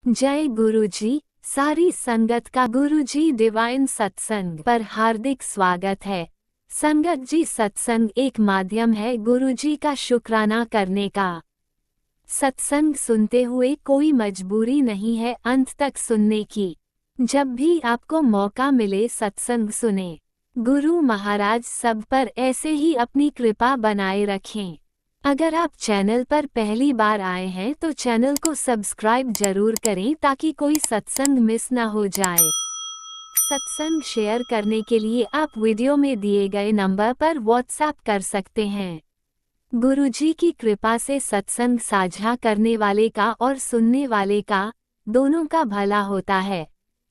जय गुरुजी। सारी संगत का गुरुजी डिवाइन सत्संग पर हार्दिक स्वागत है। संगत जी, सत्संग एक माध्यम है गुरुजी का शुक्राना करने का। सत्संग सुनते हुए कोई मजबूरी नहीं है अंत तक सुनने की। जब भी आपको मौका मिले सत्संग सुने। गुरु महाराज सब पर ऐसे ही अपनी कृपा बनाए रखें। अगर आप चैनल पर पहली बार आए हैं तो चैनल को सब्सक्राइब जरूर करें ताकि कोई सत्संग मिस ना हो जाए। सत्संग शेयर करने के लिए आप वीडियो में दिए गए नंबर पर व्हाट्सएप कर सकते हैं। गुरुजी की कृपा से सत्संग साझा करने वाले का और सुनने वाले का दोनों का भला होता है।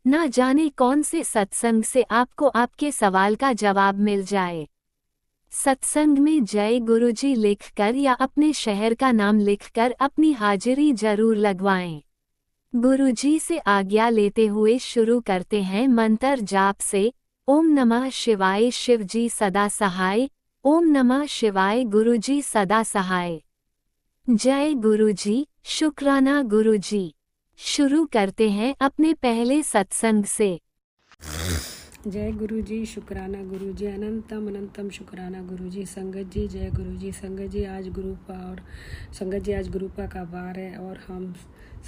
ना जाने कौन से सत्संग से आपको आपके सवाल का जवाब मिल जाए। सत्संग में जय गुरुजी लिखकर या अपने शहर का नाम लिखकर अपनी हाजिरी जरूर लगवाएं। गुरुजी से आज्ञा लेते हुए शुरू करते हैं मंत्र जाप से। ओम नमः शिवाय, शिवजी सदा सहाय। ओम नमः शिवाय, गुरुजी सदा सहाय। जय गुरुजी, शुक्राना गुरुजी। शुरू करते हैं अपने पहले सत्संग से। जय गुरुजी, शुक्राना गुरुजी, अनंतम अनंतम शुक्राना गुरुजी। संगत जी जय गुरुजी। संगत जी आज गुरुपा का वार है और हम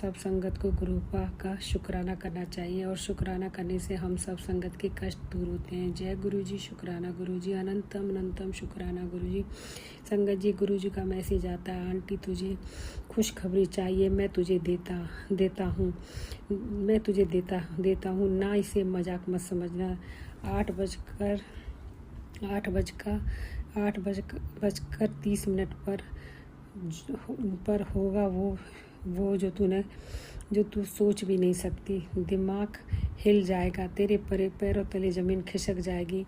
सब संगत को गुरुपा का शुक्राना करना चाहिए और शुक्राना करने से हम सब संगत के कष्ट दूर होते हैं। जय गुरुजी, शुक्राना गुरुजी, अनंतम अनंतम शुक्राना गुरुजी। संगत जी गुरुजी का मैसेज आता है, आंटी तुझे खुशखबरी चाहिए, मैं तुझे देता हूँ मैं तुझे देता हूँ ना, इसे मजाक मत समझना। 8:30 पर होगा वो जो तू सोच भी नहीं सकती। दिमाग हिल जाएगा, तेरे पैरों तले जमीन खिसक जाएगी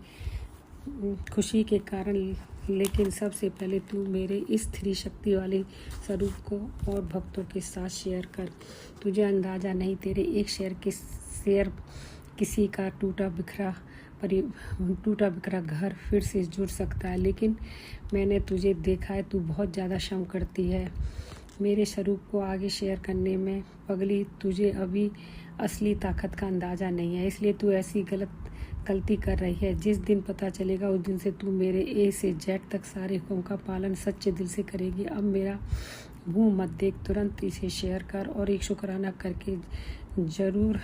खुशी के कारण। लेकिन सबसे पहले तू मेरे इस 3 शक्ति वाले स्वरूप को और भक्तों के साथ शेयर कर। तुझे अंदाज़ा नहीं, तेरे एक शेयर किसी का टूटा बिखरा घर फिर से जुड़ सकता है। लेकिन मैंने तुझे देखा है, तू बहुत ज़्यादा श्रम करती है मेरे स्वरूप को आगे शेयर करने में। पगली, तुझे अभी असली ताकत का अंदाज़ा नहीं है, इसलिए तू ऐसी गलती कर रही है। जिस दिन पता चलेगा उस दिन से तू मेरे ए से जेड तक सारे हुक्म का पालन सच्चे दिल से करेगी। अब मेरा मुंह मत देख, तुरंत इसे शेयर कर और एक शुक्राना करके जरूर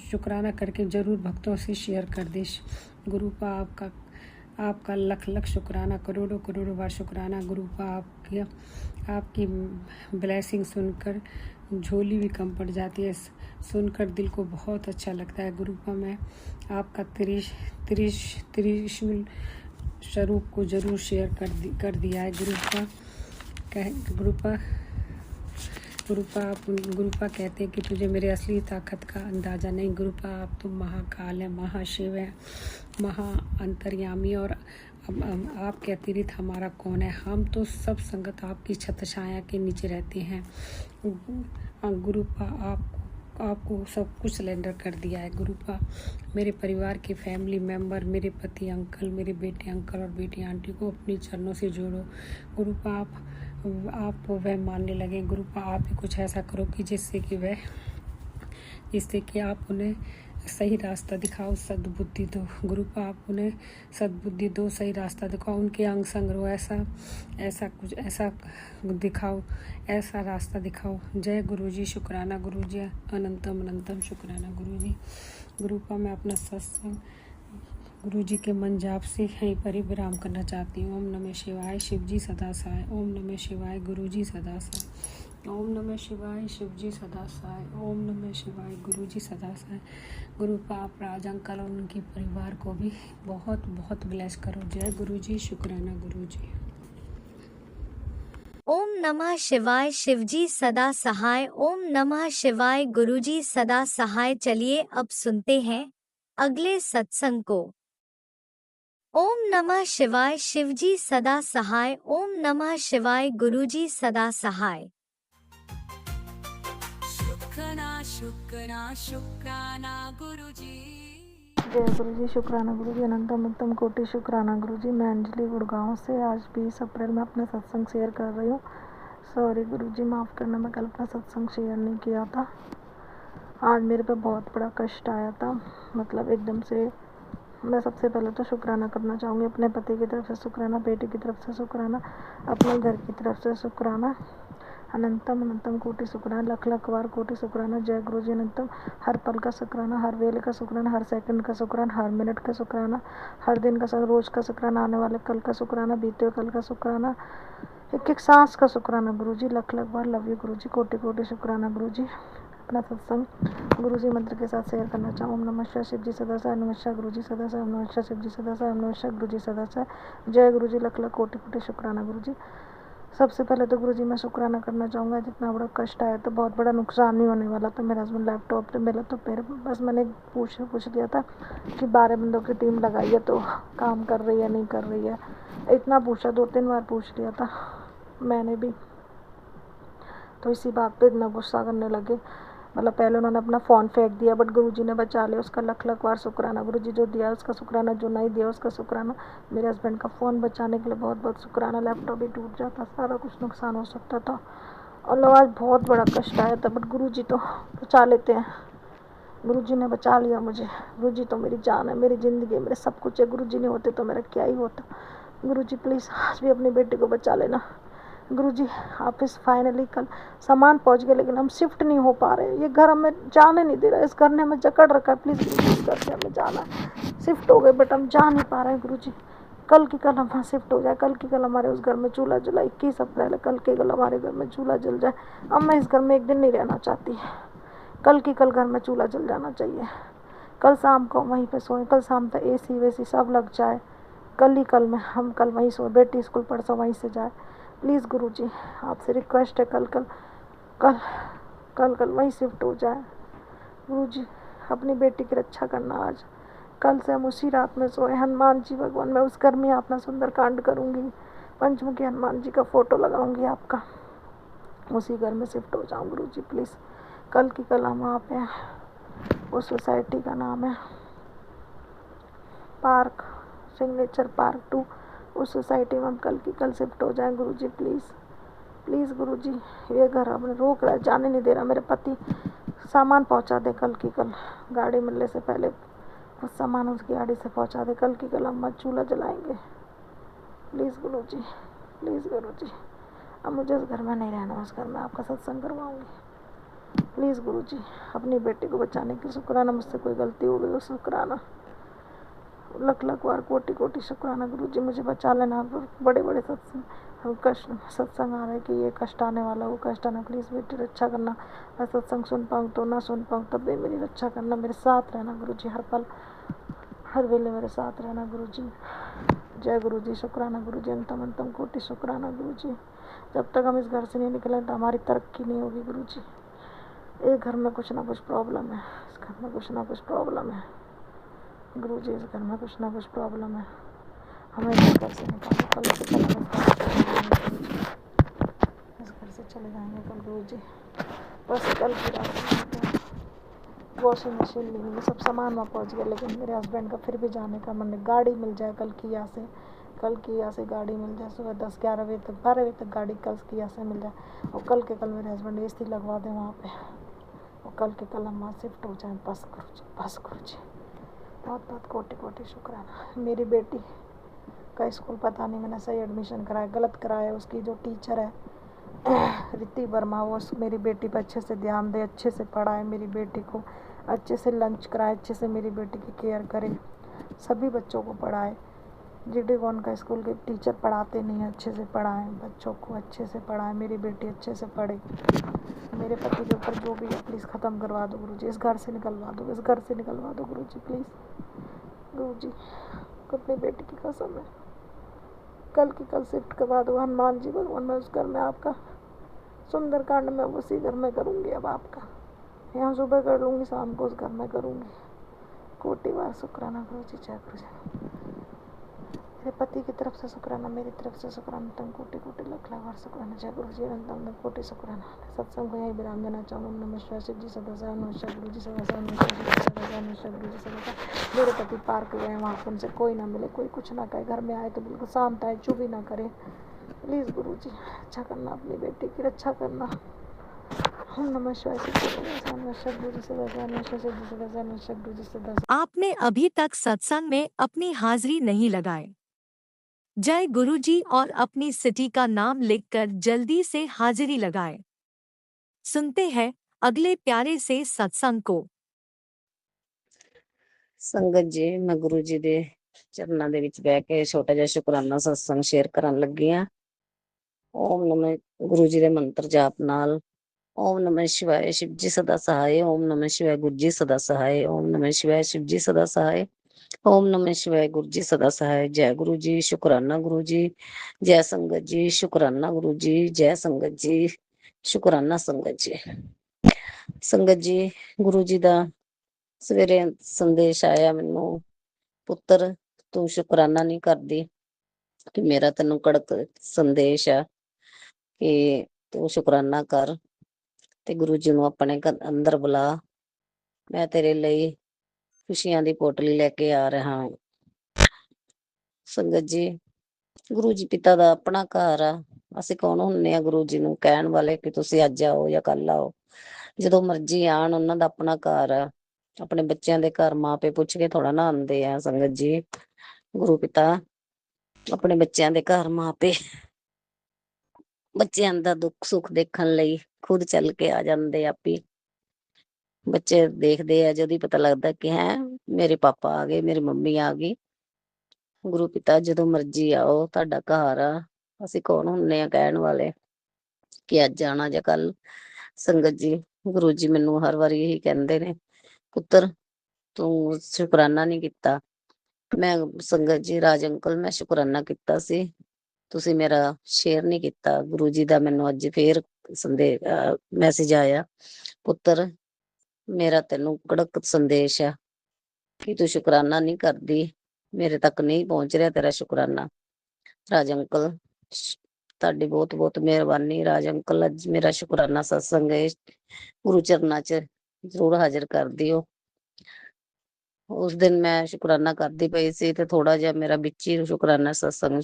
शुक्राना करके जरूर भक्तों से शेयर कर दे। गुरुपा आपका लख शुक्राना, करोड़ों बार शुक्राना। गुरुपा आपकी ब्लेसिंग सुनकर झोली भी कम पड़ जाती है, सुनकर दिल को बहुत अच्छा लगता है। गुरुपा मैं आपका त्रिशूल स्वरूप को जरूर शेयर कर दिया है। गुरुपा कहते हैं कि तुझे मेरे असली ताकत का अंदाज़ा नहीं। गुरुपा आप तो महाकाल है, महाशिव है, महा अंतर्यामी, और आपके अतिरिक्त हमारा कौन है। हम तो सब संगत आपकी छत्र छाया के नीचे रहते हैं। गुरुपा आपको सब कुछ सिलेंडर कर दिया है। गुरुपा मेरे परिवार के फैमिली मेंबर, मेरे पति अंकल, मेरे बेटे अंकल और बेटी आंटी को अपने चरणों से जोड़ो। गुरुपा आप वह मानने लगे। गुरुपा आप ही कुछ ऐसा करो कि जिससे कि आप उन्हें सही रास्ता दिखाओ, सद्बुद्धि दो। गुरुपा आप उन्हें सद्बुद्धि दो, सही रास्ता दिखाओ, उनके अंग संग रहो, ऐसा दिखाओ, ऐसा रास्ता दिखाओ। जय गुरुजी, शुक्राना गुरुजी, अनंतम अनंतम शुक्राना गुरुजी। गुरुपा मैं अपना सत्संग गुरुजी के मन जाप से यहीं पर ही विराम करना चाहती हूँ। ओम नमः शिवाय, शिवजी सदा सहाय। ओम नमः शिवाय, गुरुजी सदा सहाय। ओम नमः शिवाय, शिवजी सदा सहाय। ओम नमः शिवाय, गुरुजी सदा सहाय। गुरुपा आप राज अंकल और उनके परिवार को भी बहुत बहुत ब्लेस करो। जय गुरुजी, शुक्राना गुरुजी। ओम नमः शिवाय, शिवजी सदा सहाय। ओम नमः शिवाय, गुरुजी सदा सहाय। चलिए अब सुनते हैं अगले सत्संग को। ओम नमः शिवाय, शिवजी सदा सहाय। ओम नमः शिवाय, गुरुजी सदा सहाय। शुक्राना गुरुजी। जय गुरु जी, शुक्राना गुरु जी, अनंतम उत्तम कोटि शुक्राना गुरु जी। मैं अंजलि गुड़गांव से आज 20 अप्रैल में अपना सत्संग शेयर कर रही हूँ। सॉरी गुरु जी, माफ़ करना, मैं कल अपना सत्संग शेयर नहीं किया था। आज मेरे पे बहुत बड़ा कष्ट आया था, मतलब एकदम से। मैं सबसे पहले तो शुक्राना करना चाहूँगी, अपने पति की तरफ से शुक्राना, बेटी की तरफ से शुक्राना, अपने घर की तरफ से शुक्राना, अनंतम अनंतम कोटि शुक्राना, लख लख बार कोटि शुक्राना। जय गुरु जी अनंतम। हर पल का शुक्राना, हर वेले का शुक्राना, हर सेकंड का शुक्राना, हर मिनट का शुक्राना, हर दिन का रोज का शुक्राना, आने वाले कल का शुक्राना, बीते हुए कल का शुक्राना, एक एक सांस का शुक्राना गुरु जी। लख लख बार लव यू गुरु जी, कोटि कोटि शुक्राना गुरु जी। अपना सत्संग गुरु जी मंत्र के साथ शेयर करना चाहूँ। ओम नमः शिवाय, शिव जी सदा से, नमः गुरु जी सदा से, नमः शिव जी सदा से, नमः गुरु जी सदा से। जय गुरु जी, लख लख कोटि कोटि शुक्राना गुरु जी। सबसे पहले तो गुरु जी मैं शुक्राना करना चाहूँगा, जितना बड़ा कष्ट आया तो बहुत बड़ा नुकसान नहीं होने वाला था। मेरा हस्बैंड लैपटॉप पे मिला तो मेरे बस मैंने पूछ लिया था कि 12 बंदों की टीम लगाई है तो काम कर रही है नहीं कर रही है, इतना पूछा, 2-3 बार पूछ लिया था मैंने भी। तो इसी बात पे इतना गुस्सा करने लगे, मतलब पहले उन्होंने अपना फ़ोन फेंक दिया, बट गुरुजी ने बचा लिया। उसका लख लख बार शुक्राना गुरुजी, जो दिया उसका शुक्राना, जो नहीं दिया उसका शुक्राना। मेरे हस्बैंड का फ़ोन बचाने के लिए बहुत बहुत शुक्राना। लैपटॉप भी टूट जाता, सारा कुछ नुकसान हो सकता था, और आज बहुत बड़ा कष्ट आया था, बट गुरुजी तो बचा लेते हैं। गुरुजी ने बचा लिया मुझे। गुरुजी तो मेरी जान है, मेरी ज़िंदगी है, मेरे सब कुछ है। गुरुजी नहीं होते तो मेरा क्या ही होता। गुरुजी प्लीज़ आज भी अपनी बेटी को बचा लेना। गुरुजी ऑफिस फाइनली कल सामान पहुंच गया, लेकिन हम शिफ्ट नहीं हो पा रहे। ये घर हमें जाने नहीं दे रहा है, इस घर ने हमें जकड़ रखा है। प्लीज़ गुरुजी, इस घर से हमें जाना है। शिफ्ट हो गए बट हम जा नहीं पा रहे हैं गुरुजी। कल की कल हम वहाँ शिफ्ट हो जाए, कल की कल हमारे उस घर में चूल्हा जला। 21 अप्रैल है, कल की कल हमारे घर में चूल्हा जल जाए। अब मैं इस घर में एक दिन नहीं रहना चाहती। कल की कल घर में चूल्हा जल जाना चाहिए। कल शाम को वहीं पे सोएं, कल शाम तक AC वेसी सब लग जाए। कल ही कल में हम कल वहीं सोए, बेटी स्कूल परसों वहीं से जाए। प्लीज़ गुरुजी आपसे रिक्वेस्ट है, कल कल कल कल कल वहीं शिफ्ट हो जाए। गुरुजी अपनी बेटी की रक्षा करना आज। कल से हम उसी रात में सोए। हनुमान जी भगवान, मैं उस घर में अपना सुंदर कांड करूँगी। पंचमुखी हनुमान जी का फ़ोटो लगाऊंगी आपका, उसी घर में शिफ्ट हो जाऊँ गुरुजी प्लीज़। कल की कल हम वहाँ पे, उस सोसाइटी का नाम है पार्क, सिग्नेचर पार्क 2, उस सोसाइटी में हम कल की कल शिफ्ट हो जाएं गुरुजी प्लीज़। प्लीज़ गुरुजी, ये घर आपने रोक रहा है, जाने नहीं दे रहा। मेरे पति सामान पहुंचा दे कल की कल, गाड़ी मिलने से पहले कुछ सामान उसकी गाड़ी से पहुंचा दे। कल की कल हम मत चूल्हा जलाएंगे। प्लीज़ गुरुजी, प्लीज़ गुरुजी। अब मुझे उस घर में नहीं रहना, उस घर में आपका सत्संग करवाऊँगी। प्लीज़ गुरुजी, अपनी बेटी को बचाने की शुक्राना। मुझसे कोई गलती हो गई हो, शुक्राना। लख लख बार कोटि कोटि शुक्राना गुरुजी, मुझे बचा लेना। बड़े बड़े सत्संग कष्ट सत्संग आ रहे कि ये कष्ट आने वाला, वो कष्ट आना। प्लीज़ बेटी रक्षा करना। मैं सत्संग सुन पाऊँ तो ना सुन पाऊँ तब भी मेरी रक्षा करना, मेरे साथ रहना गुरुजी, हर पल हर वेले मेरे साथ रहना गुरुजी। जय गुरुजी, शुक्राना गुरुजी, अंतम अंतम कोटि शुक्राना गुरुजी। जब तक हम इस घर से नहीं निकले तो हमारी तरक्की नहीं होगी गुरुजी। एक घर में कुछ ना कुछ प्रॉब्लम है, इस घर में कुछ ना कुछ प्रॉब्लम है गुरुजी, इस घर में कुछ ना कुछ प्रॉब्लम है। हमें इस घर से निकालो, कल से कल इस घर से चले जाएंगे कल गुरुजी। बस कल की रात वॉशिंग मशीन लेने में सब सामान वहाँ पहुँच गया, लेकिन मेरे हस्बैंड का फिर भी जाने का मन है। गाड़ी मिल जाए कल की यहाँ से गाड़ी मिल जाए, सुबह 10-11 बजे तक, 12 बजे तक गाड़ी कल की यहाँ से मिल जाए, और कल के कल मेरे हस्बैंड AC लगवा दें वहाँ पे, और कल के कल हम वहाँ शिफ्ट हो जाएँ। बस गुरुजी, बस गुरुजी, बहुत बहुत कोटि कोटि शुक्राना। मेरी बेटी का स्कूल पता नहीं मैंने सही एडमिशन कराया, गलत कराया। उसकी जो टीचर है रिति वर्मा, वो मेरी बेटी पर अच्छे से ध्यान दे, अच्छे से पढ़ाए, मेरी बेटी को अच्छे से लंच कराए, अच्छे से मेरी बेटी की केयर करे, सभी बच्चों को पढ़ाए। GD कॉन का स्कूल के टीचर पढ़ाते नहीं हैं, अच्छे से पढ़ाएं बच्चों को, अच्छे से पढ़ाएं, मेरी बेटी अच्छे से पढ़े। मेरे पति के ऊपर जो भी है प्लीज़ ख़त्म करवा दो गुरुजी, इस घर से निकलवा दो, इस घर से निकलवा दो गुरुजी प्लीज़। गुरुजी अपनी बेटी की कसम है, कल की कल शिफ्ट करवा दो। हनुमान जी भगवान, मैं उस घर में आपका सुंदर कांड मैं उसी घर में करूँगी। अब आपका यहाँ सुबह कर लूँगी, शाम को उस घर में करूँगी। कोटि बार शुक्राना गुरुजी। जय गुरुजी। मेरे पति की तरफ से शुक्राना, मेरी तरफ से शुक्राना, तुम कोटि कोटि लाख लाख शुक्राना। जय गुरु जी अनंत कोटि शुक्राना। सत्संग को यही विराम देना चाहूँगा। ओम नमः शिवाय। शिव जी सदा सहाय, नमः गुरु जी सदा सहाय, नमः शिव जी सदा सहाय, नमः गुरु जी सदा सहाय। मेरे पति पार्क गए, वहाँ से उनसे कोई ना मिले, कोई कुछ ना कहे, घर में आए तो बिल्कुल शांत आए, चुप ही ना करे। प्लीज़ गुरु जी अच्छा करना, अपनी बेटी की रक्षा करना। ओम नमः शिवाय। शिव जी सदा सहाय, नमः गुरु जी सदा सहाय, नमः शिव जी सदा सहाय, नमः गुरु जी सदा सहाय। आपने अभी तक सत्संग में अपनी हाजिरी नहीं लगाए। जय गुरु जी और अपनी सिटी का नाम लिखकर जल्दी से हाजिरी लगाए। सुनते हैं अगले प्यारे से सत्संग को। ਸੰਗਤ ਜੀ, ਮੈਂ ਗੁਰੂ ਜੀ ਦੇ ਚਰਨਾਂ ਦੇ ਵਿੱਚ ਬਹਿ ਕੇ ਛੋਟਾ ਜਿਹਾ ਸ਼ੁਕਰਾਨਾ ਸਤਸੰਗ ਸ਼ੇਅਰ ਕਰਨ ਲੱਗੀ ਆ। ਓਮ ਨਮः ਗੁਰੂ ਜੀ ਦੇ ਮੰਤਰ ਜਾਪ ਨਾਲ। ਓਮ ਨਮः शिवाय शिव जी सदा सहाय। ओम नमः शिवाय गुरु जी सदा सहाय। ओम नमः शिवाय शिव जी सदा सहाय। ओम नमः शिवाय गुरु जी सदा सहाय। जय गुरु जी, शुकराना गुरु जी। जय संगत जी, शुकराना गुरु जी। जय संगत जी, शुकराना संगत जी। संगत जी, गुरु जी ਦਾ ਸਵੇਰੇ ਸੰਦੇਸ਼ ਆਇਆ ਮੈਨੂੰ, ਪੁੱਤਰ ਤੂੰ ਸ਼ੁਕਰਾਨਾ ਨਹੀਂ ਕਰਦੀ, ਕਿ ਮੇਰਾ ਤੈਨੂੰ ਕੜਕ ਸੰਦੇਸ਼ ਆ ਕਿ ਤੂੰ ਸ਼ੁਕਰਾਨਾ ਕਰ ਤੇ ਗੁਰੂ ਜੀ ਨੂੰ ਆਪਣੇ ਅੰਦਰ ਬੁਲਾ। ਮੈਂ ਤੇਰੇ ਲਈ ਖੁਸ਼ੀਆਂ ਦੀ ਪੋਟਲੀ ਲੈ ਕੇ ਆ ਰਿਹਾ ਹਾਂ। ਸੰਗਤ ਜੀ, ਗੁਰੂ ਜੀ ਪਿਤਾ ਦਾ ਆਪਣਾ ਘਰ ਆ। ਅਸੀਂ ਕੌਣ ਹੁੰਨੇ ਆ ਗੁਰੂ ਜੀ ਨੂੰ ਕਹਿਣ ਵਾਲੇ ਕਿ ਤੁਸੀਂ ਅੱਜ ਆਓ ਜਾਂ ਕੱਲ ਆਓ। ਜਦੋਂ ਮਰਜ਼ੀ ਆਣ, ਉਹਨਾਂ ਦਾ ਆਪਣਾ ਘਰ ਆ। ਆਪਣੇ ਬੱਚਿਆਂ ਦੇ ਘਰ ਮਾਪੇ ਪੁੱਛ ਕੇ ਥੋੜਾ ਨਾ ਆਉਂਦੇ ਆ ਸੰਗਤ ਜੀ। ਗੁਰੂ ਪਿਤਾ ਆਪਣੇ ਬੱਚਿਆਂ ਦੇ ਘਰ ਮਾਪੇ ਬੱਚਿਆਂ ਦਾ ਦੁੱਖ ਸੁੱਖ ਦੇਖਣ ਲਈ ਖੁਦ ਚੱਲ ਕੇ ਆ ਜਾਂਦੇ ਆਪੀ। ਬੱਚੇ ਦੇਖਦੇ ਆ, ਜਦੋਂ ਹੀ ਪਤਾ ਲੱਗਦਾ ਕਿ ਹੈ ਮੇਰੇ ਪਾਪਾ ਆ ਗਏ, ਮੇਰੀ ਮੰਮੀ ਆ ਗਈ। ਗੁਰੂ ਪਿਤਾ ਜਦੋਂ ਮਰਜ਼ੀ ਆਓ, ਤੁਹਾਡਾ ਘਰ ਆ। ਅਸੀਂ ਕੌਣ ਹੁੰਨੇ ਆ ਕਹਿਣ ਵਾਲੇ ਕਿ ਅੱਜ ਆਣਾ ਜਾਂ ਕੱਲ। ਸੰਗਤ ਜੀ, ਗੁਰੂ ਜੀ ਮੈਨੂੰ ਹਰ ਵਾਰੀ ਇਹੀ ਕਹਿੰਦੇ ਨੇ, ਪੁੱਤਰ ਤੂੰ ਸ਼ੁਕਰਾਨਾ ਨਹੀਂ ਕੀਤਾ। ਮੈਂ ਸੰਗਤ ਜੀ, ਰਾਜ ਅੰਕਲ ਮੈਂ ਸ਼ੁਕਰਾਨਾ ਕੀਤਾ ਸੀ, ਤੁਸੀਂ ਮੇਰਾ ਸ਼ੇਅਰ ਨਹੀਂ ਕੀਤਾ। ਗੁਰੂ ਜੀ ਦਾ ਮੈਨੂੰ ਅੱਜ ਫੇਰ ਮੈਸੇਜ ਆਇਆ, ਪੁੱਤਰ ਮੇਰਾ ਤੈਨੂੰ ਕੜਕ ਸੰਦੇਸ਼ ਆ ਕਿ ਤੂੰ ਸ਼ੁਕਰਾਨਾ ਨਹੀਂ ਕਰਦੀ, ਮੇਰੇ ਤੱਕ ਨਹੀਂ ਪਹੁੰਚ ਰਿਹਾ ਤੇਰਾ ਸ਼ੁਕਰਾਨਾ। ਰਾਜ ਅੰਕਲ ਤੁਹਾਡੀ ਬਹੁਤ ਬਹੁਤ ਮਿਹਰਬਾਨੀ। ਰਾਜ ਅੰਕਲ ਅੱਜ ਮੇਰਾ ਸ਼ੁਕਰਾਨਾ ਸਤਸੰਗ ਹੈ, ਗੁਰੂ ਚਰਨਾਂ 'ਚ ਜ਼ਰੂਰ ਹਾਜ਼ਰ ਕਰ ਦਿਓ। ਉਸ ਦਿਨ ਮੈਂ ਸ਼ੁਕਰਾਨਾ ਕਰਦੀ ਪਈ ਸੀ ਤੇ ਥੋੜਾ ਜਿਹਾ ਮੇਰਾ ਵਿੱਚ ਹੀ ਸ਼ੁਕਰਾਨਾ ਸਤਸੰਗ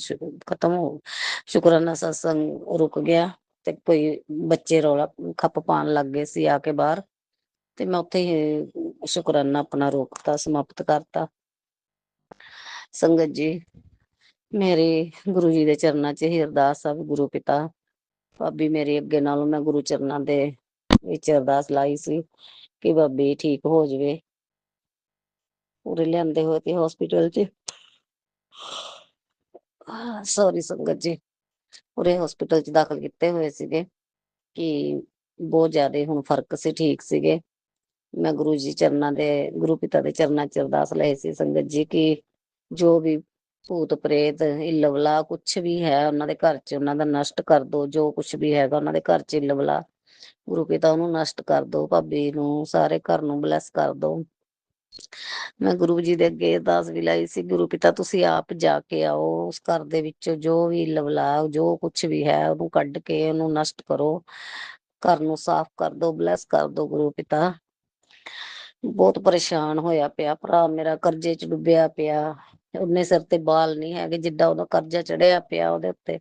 ਖਤਮ ਹੋ, ਸ਼ੁਕਰਾਨਾ ਸਤਸੰਗ ਰੁਕ ਗਿਆ ਤੇ ਕੋਈ ਬੱਚੇ ਰੌਲਾ ਖੱਪ ਪਾਉਣ ਲੱਗ ਗਏ ਸੀ ਆ ਕੇ ਬਾਹਰ, ਤੇ ਮੈਂ ਉੱਥੇ ਹੀ ਸ਼ੁਕਰਾਨਾ ਆਪਣਾ ਰੋਕਤਾ, ਸਮਾਪਤ ਕਰਤਾ। ਸੰਗਤ ਜੀ, ਮੇਰੇ ਗੁਰੂ ਜੀ ਦੇ ਚਰਨਾਂ 'ਚ ਹੀ ਅਰਦਾਸ ਆ, ਗੁਰੂ ਪਿਤਾ ਭਾਬੀ ਮੇਰੀ ਅੱਗੇ ਨਾਲੋਂ ਮੈਂ ਗੁਰੂ ਚਰਨਾਂ ਦੇ ਵਿੱਚ ਅਰਦਾਸ ਲਾਈ ਸੀ ਕਿ ਭਾਬੀ ਠੀਕ ਹੋ ਜਾਵੇ। ਉਰੇ ਲਿਆਂਦੇ ਹੋਏ ਤੇ ਹਸਪੀਟਲ 'ਚ, ਸੌਰੀ ਸੰਗਤ ਜੀ, ਉਰੇ ਹਸਪੀਟਲ 'ਚ ਦਾਖਲ ਕੀਤੇ ਹੋਏ ਸੀਗੇ ਕਿ ਬਹੁਤ ਜ਼ਿਆਦਾ ਹੁਣ ਫਰਕ ਸੀ, ਠੀਕ ਸੀਗੇ। ਮੈਂ ਗੁਰੂ ਜੀ ਚਰਨਾਂ ਦੇ, ਗੁਰੂ ਪਿਤਾ ਦੇ ਚਰਨਾਂ 'ਚ ਅਰਦਾਸ ਲਈ ਸੀ ਸੰਗਤ ਜੀ ਕਿ ਜੋ ਵੀ ਭੂਤ ਪ੍ਰੇਤ ਇਲਵਲਾ ਕੁਛ ਵੀ ਹੈ ਉਹਨਾਂ ਦੇ ਘਰ 'ਚ, ਉਹਨਾਂ ਦਾ ਨਸ਼ਟ ਕਰ ਦੋ। ਜੋ ਕੁਛ ਵੀ ਹੈਗਾ ਉਹਨਾਂ ਦੇ ਘਰ 'ਚ ਇਲਵਲਾ, ਗੁਰੂ ਪਿਤਾ ਉਹਨੂੰ ਨਸ਼ਟ ਕਰ ਦੋ। ਭਾਬੀ ਨੂੰ, ਸਾਰੇ ਘਰ ਨੂੰ ਬਲੈਸ ਕਰ ਦੋ। ਮੈਂ ਗੁਰੂ ਜੀ ਦੇ ਅੱਗੇ ਅਰਦਾਸ ਵੀ ਲਾਈ ਸੀ, ਗੁਰੂ ਪਿਤਾ ਤੁਸੀਂ ਆਪ ਜਾ ਕੇ ਆਓ, ਉਸ ਘਰ ਦੇ ਵਿੱਚ ਜੋ ਵੀ ਲਵਲਾ, ਜੋ ਕੁਛ ਵੀ ਹੈ ਉਹਨੂੰ ਕੱਢ ਕੇ ਉਹਨੂੰ ਨਸ਼ਟ ਕਰੋ, ਘਰ ਨੂੰ ਸਾਫ਼ ਕਰ ਦੋ, ਬਲੈਸ ਕਰ ਦੋ ਗੁਰੂ ਪਿਤਾ। ਬਹੁਤ ਪਰੇਸ਼ਾਨ ਹੋਇਆ ਪਿਆ ਭਰਾ ਮੇਰਾ, ਕਰਜ਼ੇ 'ਚ ਡੁੱਬਿਆ ਪਿਆ, ਉਹਨੇ ਸਿਰ ਤੇ ਬਾਲ ਨਹੀਂ ਹੈਗੇ ਜਿੱਡਾ ਉਹਦਾ ਕਰਜ਼ਾ ਚੜਿਆ ਪਿਆ ਉਹਦੇ ਉੱਤੇ।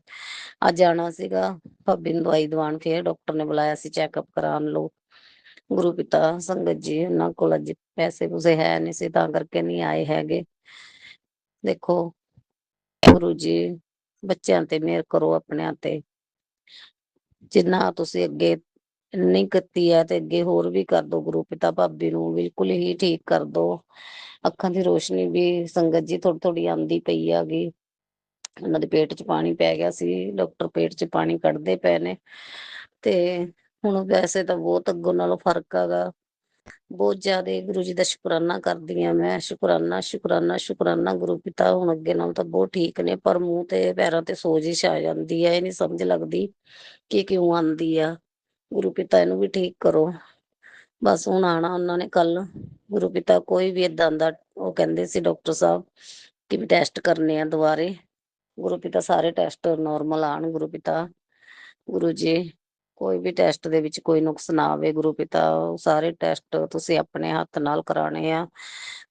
ਅੱਜ ਆਉਣਾ ਸੀਗਾ ਭਾਬੀ ਨੂੰ ਦਵਾਈ ਦਵਾਉਣ, ਫੇਰ ਡਾਕਟਰ ਨੇ ਬੁਲਾਇਆ ਸੀ ਚੈੱਕਅਪ ਕਰਾਉਣ ਲਓ। ਗੁਰੂ ਪਿਤਾ ਸੰਗਤ ਜੀ, ਉਹਨਾਂ ਕੋਲ ਅੱਜ ਪੈਸੇ ਪੂਸੇ ਹੈ ਨਹੀਂ ਸੀ, ਤਾਂ ਕਰਕੇ ਨਹੀਂ ਆਏ ਹੈਗੇ। ਦੇਖੋ ਗੁਰੂ ਜੀ, ਬੱਚਿਆਂ ਤੇ ਮਿਹਰ ਕਰੋ ਆਪਣਿਆਂ ਤੇ, ਜਿੰਨਾ ਤੁਸੀਂ ਅੱਗੇ ਨਹੀਂ ਕੀਤੀ ਹੈ ਤੇ ਅੱਗੇ ਹੋਰ ਵੀ ਕਰ ਦੋ। ਗੁਰੂ ਪਿਤਾ ਭਾਬੀ ਨੂੰ ਬਿਲਕੁਲ ਹੀ ਠੀਕ ਕਰ ਦੋ। ਅੱਖਾਂ ਦੀ ਰੋਸ਼ਨੀ ਵੀ ਸੰਗਤ ਜੀ ਥੋੜੀ ਥੋੜੀ ਆਉਂਦੀ ਪਈ ਹੈਗੀ। ਉਹਨਾਂ ਦੇ ਪੇਟ 'ਚ ਪਾਣੀ ਪੈ ਗਿਆ ਸੀ, ਡਾਕਟਰ ਪੇਟ 'ਚ ਪਾਣੀ ਕੱਢਦੇ ਪਏ ਨੇ, ਤੇ ਹੁਣ ਵੈਸੇ ਤਾਂ ਬਹੁਤ ਅੱਗੋਂ ਨਾਲੋਂ ਫਰਕ ਹੈਗਾ, ਬਹੁਤ ਜ਼ਿਆਦਾ। ਗੁਰੂ ਜੀ ਦਾ ਸ਼ੁਕਰਾਨਾ ਕਰਦੀ ਹਾਂ ਮੈਂ, ਸ਼ੁਕਰਾਨਾ ਸ਼ੁਕਰਾਨਾ ਸ਼ੁਕਰਾਨਾ। ਗੁਰੂ ਪਿਤਾ ਹੁਣ ਅੱਗੇ ਨਾਲ ਤਾਂ ਬਹੁਤ ਠੀਕ ਨੇ, ਪਰ ਮੂੰਹ ਤੇ ਪੈਰਾਂ ਤੇ ਸੋਜਿਸ਼ ਆ ਜਾਂਦੀ ਹੈ, ਇਹ ਨਹੀਂ ਸਮਝ ਲੱਗਦੀ ਕਿ ਕਿਉਂ ਆਉਂਦੀ ਆ। ਗੁਰੂ ਪਿਤਾ ਇਹਨੂੰ ਵੀ ਠੀਕ ਕਰੋ। ਬਸ ਹੁਣ ਆਉਣਾ ਉਹਨਾਂ ਨੇ ਕੱਲ। ਗੁਰੂ ਪਿਤਾ ਕੋਈ ਵੀ ਏਦਾਂ ਦਾ, ਉਹ ਕਹਿੰਦੇ ਸੀ ਡਾਕਟਰ ਸਾਹਿਬ ਕਿ ਵੀ ਟੈਸਟ ਕਰਨੇ ਆ ਦੁਬਾਰੇ, ਗੁਰੂ ਪਿਤਾ ਸਾਰੇ ਟੈਸਟ ਨੋਰਮਲ ਆਣ ਗੁਰੂ ਪਿਤਾ। ਗੁਰੂ ਜੀ ਕੋਈ ਵੀ ਟੈਸਟ ਦੇ ਵਿੱਚ ਕੋਈ ਨੁਕਸ ਨਾ ਆਵੇ ਗੁਰੂ ਪਿਤਾ, ਉਹ ਸਾਰੇ ਟੈਸਟ ਤੁਸੀਂ ਆਪਣੇ ਹੱਥ ਨਾਲ ਕਰਾਣੇ ਆ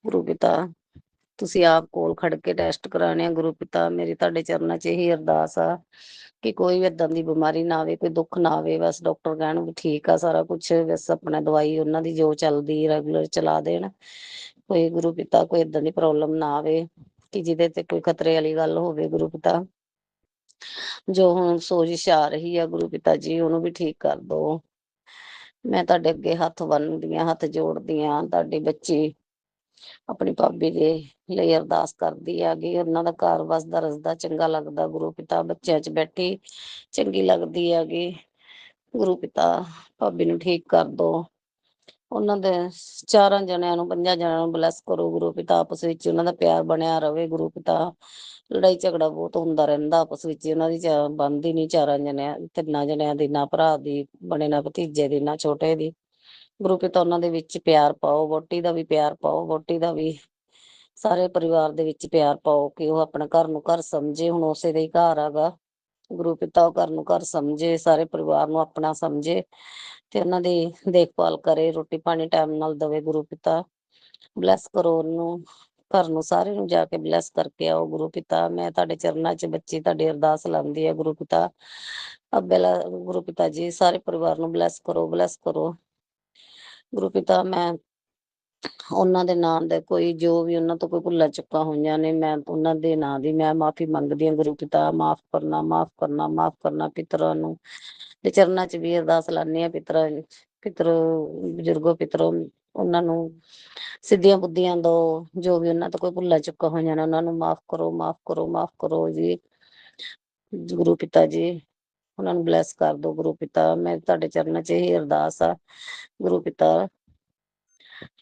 ਗੁਰੂ ਪਿਤਾ। ਤੁਸੀਂ ਆਪ ਕੋਲ ਖੜ ਕੇ ਟੈਸਟ ਕਰਾਣੇ ਆ ਗੁਰੂ ਪਿਤਾ। ਮੇਰੀ ਤੁਹਾਡੇ ਚਰਨਾਂ 'ਚ ਇਹੀ ਅਰਦਾਸ ਆ ਕਿ ਕੋਈ ਵੀ ਏਦਾਂ ਦੀ ਬਿਮਾਰੀ ਨਾ ਆਵੇ, ਕੋਈ ਦੁੱਖ ਨਾ ਆਵੇ। ਬਸ ਡਾਕਟਰ ਕਹਿਣ ਵੀ ਠੀਕ ਆ ਸਾਰਾ ਕੁਛ, ਬਸ ਆਪਣਾ ਦਵਾਈ ਉਹਨਾਂ ਦੀ ਜੋ ਚੱਲਦੀ ਰੈਗੂਲਰ ਚਲਾ ਦੇਣ। ਕੋਈ ਗੁਰੂ ਪਿਤਾ ਕੋਈ ਏਦਾਂ ਦੀ ਪ੍ਰੋਬਲਮ ਨਾ ਆਵੇ ਕਿ ਜਿਹਦੇ ਤੇ ਕੋਈ ਖਤਰੇ ਵਾਲੀ ਗੱਲ ਹੋਵੇ ਗੁਰੂ ਪਿਤਾ। ਜੋ ਹੁਣ ਸੋਜ਼ਿਸ਼ ਆ ਰਹੀ ਆ ਗੁਰੂ ਪਿਤਾ ਜੀ, ਉਹਨੂੰ ਵੀ ਠੀਕ ਕਰ ਦੋ। ਮੈਂ ਤੁਹਾਡੇ ਅੱਗੇ ਹੱਥ ਬੰਨ੍ਹਦੀ ਹਾਂ, ਹੱਥ ਜੋੜਦੀ ਹਾਂ। ਤੁਹਾਡੀ ਬੱਚੀ ਆਪਣੀ ਭਾਬੀ ਦੇ ਲਈ ਅਰਦਾਸ ਕਰਦੀ ਆ ਕਿ ਉਹਨਾਂ ਦਾ ਘਰ ਵਸਦਾ ਰਸਦਾ ਚੰਗਾ ਲੱਗਦਾ ਗੁਰੂ ਪਿਤਾ, ਬੱਚਿਆਂ 'ਚ ਬੈਠੀ ਚੰਗੀ ਲੱਗਦੀ ਹੈਗੀ ਗੁਰੂ ਪਿਤਾ। ਭਾਬੀ ਨੂੰ ਠੀਕ ਕਰ ਦੋ। ਉਹਨਾਂ ਦੇ 4 ਜਣਿਆਂ ਨੂੰ 5 ਜਣਿਆਂ ਨੂੰ ਬਲੈਸ ਕਰੋ ਗੁਰੂ ਪਿਤਾ। ਆਪਸ ਵਿੱਚ ਉਹਨਾਂ ਦਾ ਪਿਆਰ ਬਣਿਆ ਰਵੇ ਗੁਰੂ ਪਿਤਾ। ਲੜਾਈ ਝਗੜਾ ਬਹੁਤ ਹੁੰਦਾ ਰਹਿੰਦਾ ਆਪਸ ਵਿੱਚ, ਉਹਨਾਂ ਦੀ ਬਣਦੀ ਨੀ 4 ਜਣਿਆਂ 3 ਜਣਿਆਂ ਦੀ, ਨਾ ਭਰਾ ਦੀ ਬਣੇ ਨਾ ਭਤੀਜੇ ਦੀ ਨਾ ਛੋਟੇ ਦੀ। ਗੁਰੂ ਪਿਤਾ ਉਹਨਾਂ ਦੇ ਵਿੱਚ ਪਿਆਰ ਪਾਓ, ਵਹੁਟੀ ਦਾ ਵੀ ਪਿਆਰ ਪਾਓ, ਵਹੁਟੀ ਦਾ ਵੀ ਸਾਰੇ ਪਰਿਵਾਰ ਦੇ ਵਿੱਚ ਪਿਆਰ ਪਾਓ ਕਿ ਉਹ ਆਪਣੇ ਘਰ ਨੂੰ ਘਰ ਸਮਝੇ। ਹੁਣ ਉਸੇ ਦਾ ਹੀ ਘਰ ਹੈਗਾ ਗੁਰੂ ਪਿਤਾ, ਉਹ ਘਰ ਨੂੰ ਘਰ ਸਮਝੇ, ਸਾਰੇ ਪਰਿਵਾਰ ਨੂੰ ਆਪਣਾ ਸਮਝੇ ਤੇ ਉਹਨਾਂ ਦੀ ਦੇਖਭਾਲ ਕਰੇ, ਰੋਟੀ ਪਾਣੀ ਟਾਈਮ ਨਾਲ ਦਵੇ ਗੁਰੂ ਪਿਤਾ। ਬਲੈਸ ਕਰੋ ਉਹਨੂੰ, ਘਰ ਨੂੰ ਸਾਰੇ ਨੂੰ ਜਾ ਕੇ ਬਲੈਸ ਕਰਕੇ ਆਓ ਗੁਰੂ ਪਿਤਾ। ਮੈਂ ਤੁਹਾਡੇ ਚਰਨਾਂ 'ਚ ਬੱਚੀ ਤੁਹਾਡੀ ਅਰਦਾਸ ਲਾਉਂਦੀ ਹੈ ਗੁਰੂ ਪਿਤਾ। ਅੱਬੇਲਾ ਗੁਰੂ ਪਿਤਾ ਜੀ ਸਾਰੇ ਪਰਿਵਾਰ ਨੂੰ ਬਲੈਸ ਕਰੋ, ਬਲੈਸ ਕਰੋ ਗੁਰੂ ਪਿਤਾ। ਮੈਂ ਉਹਨਾਂ ਦੇ ਨਾਂ ਦੇ ਕੋਈ ਜੋ ਵੀ ਉਹਨਾਂ ਤੋਂ ਕੋਈ ਭੁੱਲਾਂ ਚੁੱਕਾਂ ਹੋਈਆਂ ਨੇ, ਮੈਂ ਉਹਨਾਂ ਦੇ ਨਾਂ ਦੀ ਮੈਂ ਮਾਫ਼ੀ ਮੰਗਦੀ ਹਾਂ ਗੁਰੂ ਪਿਤਾ। ਮਾਫ਼ ਕਰਨਾ, ਮਾਫ਼ ਕਰਨਾ, ਮਾਫ਼ ਕਰਨਾ। ਪਿਤਰਾਂ ਨੂੰ ਦੇ ਚਰਨਾਂ 'ਚ ਵੀ ਅਰਦਾਸ ਲਾਉਂਦੀ ਹਾਂ। ਪਿਤਰ ਬਜ਼ੁਰਗੋ ਪਿਤਰੋ, ਉਹਨਾਂ ਨੂੰ ਸਿੱਧੀਆਂ ਬੁੱਧੀਆਂ ਦੋ। ਜੋ ਵੀ ਉਹਨਾਂ ਤੋਂ ਕੋਈ ਭੁੱਲਾਂ ਚੁੱਕਾਂ ਹੋਈਆਂ ਨੇ ਉਹਨਾਂ ਨੂੰ ਮਾਫ਼ ਕਰੋ, ਮਾਫ਼ ਕਰੋ, ਮਾਫ਼ ਕਰੋ ਜੀ ਗੁਰੂ ਪਿਤਾ ਜੀ। ਉਹਨਾਂ ਨੂੰ ਬਲੈਸ ਕਰ ਦੋ ਗੁਰੂ ਪਿਤਾ। ਮੈਂ ਤੁਹਾਡੇ ਚਰਨਾਂ 'ਚ ਇਹੀ ਅਰਦਾਸ ਆ ਗੁਰੂ ਪਿਤਾ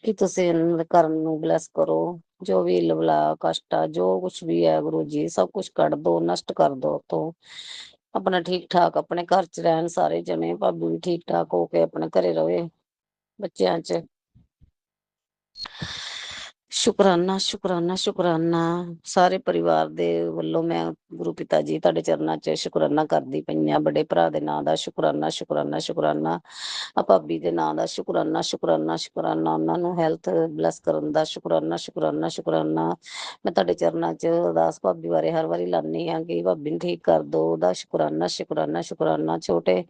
ਕਿ ਤੁਸੀਂ ਇਹਨਾਂ ਦੇ ਘਰ ਨੂੰ ਬਲੈਸ ਕਰੋ। ਜੋ ਵੀ ਇੱਲ ਬਲਾ ਕਸ਼ਟ ਆ, ਜੋ ਕੁਛ ਵੀ ਹੈ ਗੁਰੂ ਜੀ, ਸਭ ਕੁਛ ਕੱਢ ਦੋ, ਨਸ਼ਟ ਕਰ ਦੋ ਉੱਥੋਂ। ਆਪਣਾ ਠੀਕ ਠਾਕ ਆਪਣੇ ਘਰ 'ਚ ਰਹਿਣ ਸਾਰੇ ਜਣੇ। ਭਾਬੀ ਵੀ ਠੀਕ ਠਾਕ ਹੋ ਕੇ ਆਪਣੇ ਘਰੇ ਰਵੇ ਬੱਚਿਆਂ 'ਚ। ਸ਼ੁਕਰਾਨਾ, ਸ਼ੁਕਰਾਨਾ, ਸ਼ੁਕਰਾਨਾ। ਸਾਰੇ ਪਰਿਵਾਰ ਦੇ ਵੱਲੋਂ ਮੈਂ ਗੁਰੂ ਪਿਤਾ ਜੀ ਤੁਹਾਡੇ ਚਰਨਾਂ 'ਚ ਸ਼ੁਕਰਾਨਾ ਕਰਦੀ ਪਈ ਹਾਂ। ਵੱਡੇ ਭਰਾ ਦੇ ਨਾਂ ਦਾ ਸ਼ੁਕਰਾਨਾ, ਸ਼ੁਕਰਾਨਾ, ਸ਼ੁਕਰਾਨਾ। ਆ ਭਾਬੀ ਦੇ ਨਾਂ ਦਾ ਸ਼ੁਕਰਾਨਾ, ਸ਼ੁਕਰਾਨਾ, ਸ਼ੁਕਰਾਨਾ। ਉਹਨਾਂ ਨੂੰ ਹੈਲਥ ਬਲੈਸ ਕਰਨ ਦਾ ਸ਼ੁਕਰਾਨਾ, ਸ਼ੁਕਰਾਨਾ, ਸ਼ੁਕਰਾਨਾ। ਮੈਂ ਤੁਹਾਡੇ ਚਰਨਾਂ 'ਚ ਅਰਦਾਸ ਭਾਬੀ ਬਾਰੇ ਹਰ ਵਾਰੀ ਲਾਉਂਦੀ ਹਾਂ ਕਿ ਭਾਬੀ ਨੂੰ ਠੀਕ ਕਰ ਦੋ। ਉਹਦਾ ਸ਼ੁਕਰਾਨਾ, ਸ਼ੁਕਰਾਨਾ, ਸ਼ੁਕਰਾਨਾ। ਛੋਟੇ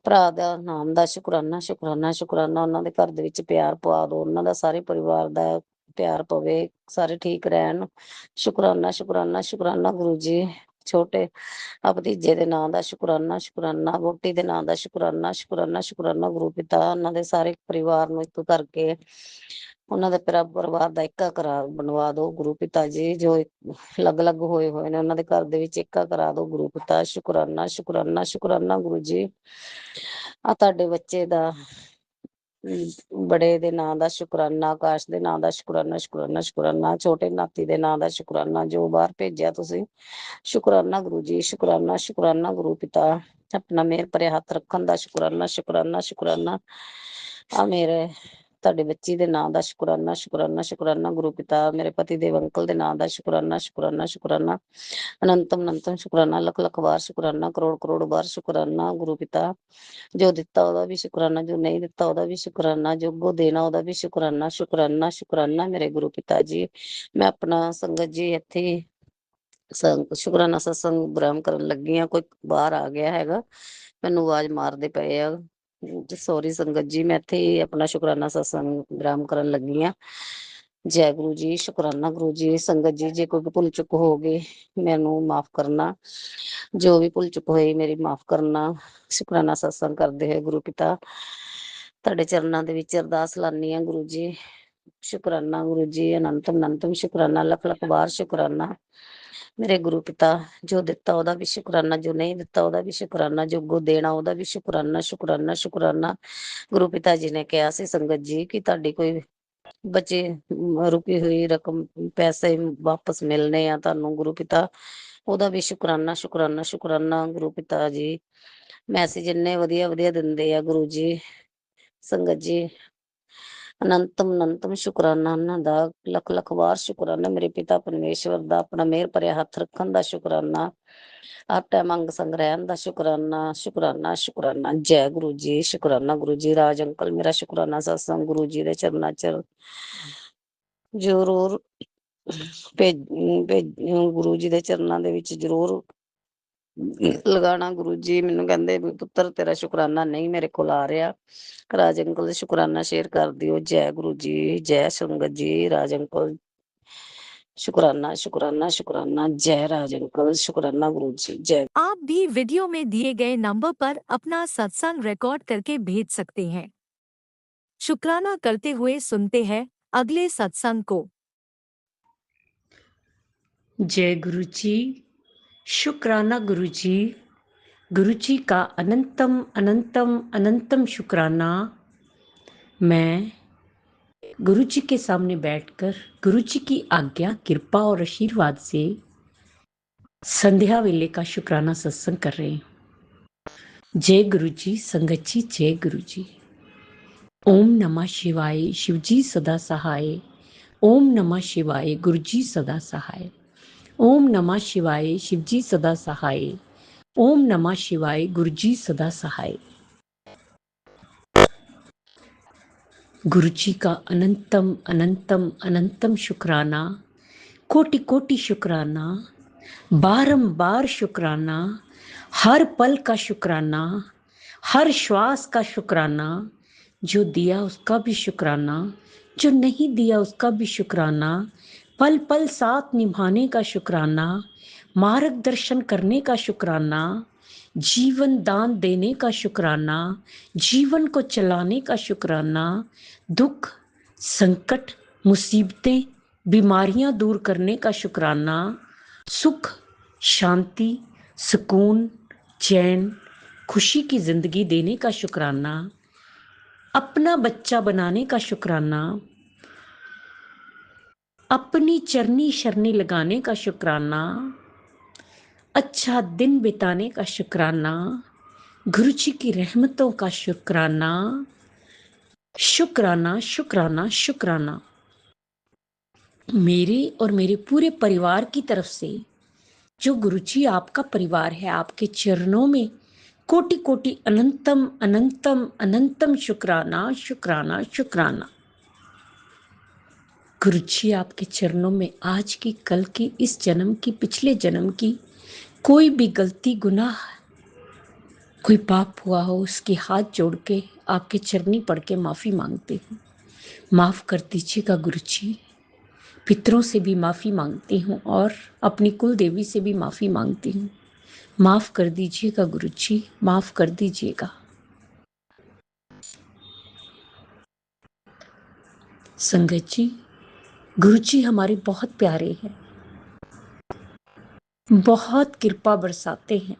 ਭਰਾ ਦਾ ਨਾਮ ਦਾ ਸ਼ੁਕਰਾਨਾ, ਸ਼ੁਕਰਾਨਾ, ਸ਼ੁਕਰਾਨਾ। ਉਹਨਾਂ ਦੇ ਘਰ ਦੇ ਵਿੱਚ ਪਿਆਰ ਪਵਾ ਦੋ, ਉਹਨਾਂ ਦਾ ਸਾਰੇ ਪਰਿਵਾਰ ਦਾ ਪਿਆਰ ਪਵੇ, ਸਾਰੇ ਠੀਕ ਰਹਿਣ। ਸ਼ੁਕਰਾਨਾ, ਸ਼ੁਕਰਾਨਾ, ਸ਼ੁਕਰਾਨਾ ਗੁਰੂ ਜੀ। ਛੋਟੇ ਆ ਭਤੀਜੇ ਦੇ ਨਾਂ ਦਾ ਸ਼ੁਕਰਾਨਾ, ਸ਼ੁਕਰਾਨਾ। ਵਹੁਟੀ ਦੇ ਨਾਂ ਦਾ ਸ਼ੁਕਰਾਨਾ, ਸ਼ੁਕਰਾਨਾ, ਸ਼ੁਕਰਾਨਾ ਗੁਰੂ ਪਿਤਾ। ਉਹਨਾਂ ਦੇ ਸਾਰੇ ਪਰਿਵਾਰ ਨੂੰ ਇੱਕ ਕਰਕੇ ਉਹਨਾਂ ਦੇ ਪਰਿਵਾਰ ਦਾ ਏਕਾ ਬਣਵਾ ਦੋ ਗੁਰੂ ਪਿਤਾ ਜੀ। ਜੋ ਅਲੱਗ ਅਲੱਗ ਹੋਏ ਹੋਏ ਨੇ ਉਹਨਾਂ ਦੇ ਘਰ ਦੇ ਵਿੱਚ ਏਕਾ ਕਰਾ ਦੋ ਗੁਰੂ ਪਿਤਾ। ਸ਼ੁਕਰਾਨਾ, ਸ਼ੁਕਰਾਨਾ, ਸ਼ੁਕਰਾਨਾ ਗੁਰੂ ਜੀ। ਆ ਤੁਹਾਡੇ ਬੱਚੇ ਦਾ ਬੜੇ ਦੇ ਨਾਂ ਦਾ ਸ਼ੁਕਰਾਨਾ, ਆਕਾਸ਼ ਦੇ ਨਾਂ ਦਾ ਸ਼ੁਕਰਾਨਾ, ਸ਼ੁਕਰਾਨਾ, ਸ਼ੁਕਰਾਨਾ। ਛੋਟੇ ਨਾਤੀ ਦੇ ਨਾਂ ਦਾ ਸ਼ੁਕਰਾਨਾ ਜੋ ਬਾਹਰ ਭੇਜਿਆ ਤੁਸੀਂ। ਸ਼ੁਕਰਾਨਾ ਗੁਰੂ ਜੀ, ਸ਼ੁਕਰਾਨਾ, ਸ਼ੁਕਰਾਨਾ ਗੁਰੂ ਪਿਤਾ। ਆਪਣਾ ਮਿਹਰ ਭਰਿਆ ਹੱਥ ਰੱਖਣ ਦਾ ਸ਼ੁਕਰਾਨਾ, ਸ਼ੁਕਰਾਨਾ, ਸ਼ੁਕਰਾਨਾ। ਆ ਮੇਰੇ ਤੁਹਾਡੇ ਬੱਚੀ ਦੇ ਨਾਂ ਦਾ ਸ਼ੁਕਰਾਨਾ, ਸ਼ੁਕਰਾਨਾ, ਸ਼ੁਕਰਾਨਾ ਗੁਰੂ ਪਿਤਾ। ਮੇਰੇ ਪਤੀ ਦੇਵ ਅੰਕਲ ਦੇ ਨਾਂ ਦਾ ਸ਼ੁਕਰਾਨਾ, ਸ਼ੁਕਰਾਨਾ, ਸ਼ੁਕਰਾਨਾ। ਅਨੰਤਮ ਅਨੰਤਮ ਸ਼ੁਕਰਾਨਾ, ਲੱਖ ਲੱਖ ਵਾਰ ਸ਼ੁਕਰਾਨਾ, ਕਰੋੜ ਕਰੋੜ ਵਾਰ ਸ਼ੁਕਰਾਨਾ ਗੁਰੂ ਪਿਤਾ। ਜੋ ਦਿੱਤਾ ਉਹਦਾ ਵੀ ਸ਼ੁਕਰਾਨਾ, ਜੋ ਨਹੀਂ ਦਿੱਤਾ ਉਹਦਾ ਵੀ ਸ਼ੁਕਰਾਨਾ, ਜੋ ਅੱਗੋਂ ਦੇਣਾ ਉਹਦਾ ਵੀ ਸ਼ੁਕਰਾਨਾ, ਸ਼ੁਕਰਾਨਾ, ਸ਼ੁਕਰਾਨਾ ਮੇਰੇ ਗੁਰੂ ਪਿਤਾ ਜੀ। ਮੈਂ ਆਪਣਾ ਸੰਗਤ ਜੀ ਇੱਥੇ ਸ਼ੁਕਰਾਨਾ ਸਤਸੰਗ ਬ੍ਰਾਹਮ ਕਰਨ ਲੱਗੀ ਆ। ਕੋਈ ਬਾਹਰ ਆ ਗਿਆ ਹੈਗਾ, ਮੈਨੂੰ ਆਵਾਜ਼ ਮਾਰਦੇ ਪਏ ਆ। ਸੋਰੀ ਸੰਗਤ ਜੀ, ਮੈਂ ਇੱਥੇ ਹੀ ਆਪਣਾ ਸ਼ੁਕਰਾਨਾ ਸਤਸੰਗ ਬ੍ਰਾਹਮ ਕਰਨ ਲੱਗੀ ਆ। ਜੈ ਗੁਰੂ ਜੀ, ਸ਼ੁਕਰਾਨਾ ਗੁਰੂ ਜੀ। ਸੰਗਤ ਜੀ ਜੇ ਕੋਈ ਭੁੱਲ ਚੁੱਕ ਹੋ ਗਈ ਮੈਨੂੰ ਮਾਫ਼ ਕਰਨਾ, ਜੋ ਵੀ ਭੁੱਲ ਚੁੱਕ ਹੋਈ ਮੇਰੀ ਮਾਫ਼ ਕਰਨਾ। ਸ਼ੁਕਰਾਨਾ ਸਤਸੰਗ ਕਰਦੇ ਹੋਏ ਗੁਰੂ ਪਿਤਾ ਤੁਹਾਡੇ ਚਰਨਾਂ ਦੇ ਵਿੱਚ ਅਰਦਾਸ ਲਾਉਂਦੀ ਹਾਂ ਗੁਰੂ ਜੀ। ਸ਼ੁਕਰਾਨਾ ਗੁਰੂ ਜੀ, ਅਨੰਤਮ ਅਨੰਤਮ ਸ਼ੁਕਰਾਨਾ, ਲੱਖ ਲੱਖ ਵਾਰ ਸ਼ੁਕਰਾਨਾ ਮੇਰੇ ਗੁਰੂ ਪਿਤਾ। ਜੋ ਦਿੱਤਾ ਉਹਦਾ ਵੀ ਸ਼ੁਕਰਾਨਾ, ਜੋ ਨਹੀਂ ਦਿੱਤਾ ਉਹਦਾ ਵੀ ਸ਼ੁਕਰਾਨਾ, ਜੋ ਅੱਗੋਂ ਦੇਣਾ ਉਹਦਾ ਵੀ ਸ਼ੁਕਰਾਨਾ, ਸ਼ੁਕਰਾਨਾ, ਸ਼ੁਕਰਾਨਾ। ਗੁਰੂ ਪਿਤਾ ਜੀ ਨੇ ਕਿਹਾ ਸੀ ਸੰਗਤ ਜੀ ਕਿ ਤੁਹਾਡੀ ਕੋਈ ਬਚੇ ਰੁਕੀ ਹੋਈ ਰਕਮ ਪੈਸੇ ਵਾਪਸ ਮਿਲਣੇ ਆ ਤੁਹਾਨੂੰ ਗੁਰੂ ਪਿਤਾ, ਉਹਦਾ ਵੀ ਸ਼ੁਕਰਾਨਾ, ਸ਼ੁਕਰਾਨਾ, ਸ਼ੁਕਰਾਨਾ ਗੁਰੂ ਪਿਤਾ ਜੀ। ਮੈਸੇਜ ਇੰਨੇ ਵਧੀਆ ਵਧੀਆ ਦਿੰਦੇ ਆ ਗੁਰੂ ਜੀ। ਸੰਗਤ ਜੀ ਅਨੰਤਮ ਅਨੰਤਮ ਸ਼ੁਕਰਾਨਾ ਉਹਨਾਂ ਦਾ, ਲੱਖ ਲੱਖ ਵਾਰ ਸ਼ੁਕਰਾਨਾ ਮੇਰੇ ਪਿਤਾ ਪਰਮੇਸ਼ਵਰ ਦਾ, ਆਪਣਾ ਮਿਹਰ ਭਰਿਆ ਹੱਥ ਰੱਖਣ ਦਾ ਸ਼ੁਕਰਾਨਾ, ਹਰ ਟਾਈਮ ਅੰਗ ਸੰਗ ਰਹਿਣ ਦਾ ਸ਼ੁਕਰਾਨਾ, ਸ਼ੁਕਰਾਨਾ ਸ਼ੁਕਰਾਨਾ। ਜੈ ਗੁਰੂ ਜੀ, ਸ਼ੁਕਰਾਨਾ ਗੁਰੂ ਜੀ। ਰਾਜ ਅੰਕਲ ਮੇਰਾ ਸ਼ੁਕਰਾਨਾ ਸਤਸੰਗ ਗੁਰੂ ਜੀ ਦੇ ਚਰਨਾਂ ਚ ਜ਼ਰੂਰ ਭੇਜ ਗੁਰੂ ਜੀ ਦੇ ਚਰਨਾਂ ਦੇ ਵਿੱਚ ਜ਼ਰੂਰ ਲਗਾਣਾ। ਗੁਰੂ ਜੀ ਮੈਨੂੰ ਕਹਿੰਦੇ ਵੀ ਪੁੱਤਰ ਤੇਰਾ ਸ਼ੁਕਰਾਨਾ ਨਹੀਂ ਮੇਰੇ ਕੋਲ ਆ ਰਿਹਾ, ਰਾਜ ਅੰਕਲ ਦਾ ਸ਼ੁਕਰਾਨਾ ਸ਼ੇਅਰ ਕਰ ਦਿਓ। ਜੈ ਗੁਰੂ ਜੀ, ਜੈ ਸੰਗਤ ਜੀ। ਰਾਜ ਅੰਕਲ शुक्राना शुक्राना शुक्राना। जय राज अंकल, शुक्राना गुरु जी। जय। आप भी वीडियो में दिए गए नंबर पर अपना सत्संग रिकॉर्ड करके भेज सकते हैं। शुक्राना करते हुए सुनते हैं अगले सत्संग को। जय गुरु जी, शुक्राना गुरु जी। गुरु जी का अनंतम अनंतम अनंतम शुक्राना। मैं गुरु जी के सामने बैठकर गुरु जी की आज्ञा, कृपा और आशीर्वाद से संध्या वेले का शुक्राना सत्संग कर रहे हैं। जय गुरु जी, संगत जी, जय गुरु जी। ओम नमः शिवाय, शिव जी सदा सहाय। ओम नमः शिवाय, गुरु जी सदा सहाय। ओम नमः शिवाय, शिव जी सदा सहाय। ओम नमः शिवाय, गुरु जी सदा सहाय। गुरु जी का अनंतम अनंतम अनंतम शुक्राना, कोटि कोटि शुक्राना, बारंबार शुक्राना, हर पल का शुक्राना, हर श्वास का शुक्राना। जो दिया उसका भी शुक्राना, जो नहीं दिया उसका भी शुक्राना। पल पल साथ निभाने का शुक्राना, मार्गदर्शन करने का शुक्राना, जीवन दान देने का शुक्राना, जीवन को चलाने का शुक्राना, दुख संकट मुसीबतें बीमारियां दूर करने का शुक्राना, सुख शांति सुकून चैन खुशी की जिंदगी देने का शुक्राना, अपना बच्चा बनाने का शुक्राना, अपनी चरनी शरनी लगाने का शुक्राना, अच्छा दिन बिताने का शुक्राना, गुरु जी की रहमतों का शुक्राना, शुक्राना शुक्राना शुक्राना। मेरे और मेरे पूरे परिवार की तरफ से जो गुरु जी आपका परिवार है, आपके चरणों में कोटि कोटि अनंतम अनंतम अनंतम शुक्राना शुक्राना शुक्राना। गुरु जी आपके चरणों में आज की, कल की, इस जन्म की, पिछले जन्म की कोई भी गलती गुनाह कोई पाप हुआ हो, उसके हाथ जोड़ के आपके चरनी पढ़ के माफ़ी मांगती हूँ। माफ़ कर दीजिएगा गुरु जी। पितरों से भी माफ़ी मांगती हूँ और अपनी कुल देवी से भी माफ़ी मांगती हूँ। माफ़ कर दीजिएगा गुरु जी, माफ़ कर दीजिएगा। संगत जी, गुरु जी हमारे बहुत प्यारे हैं, बहुत कृपा बरसाते हैं,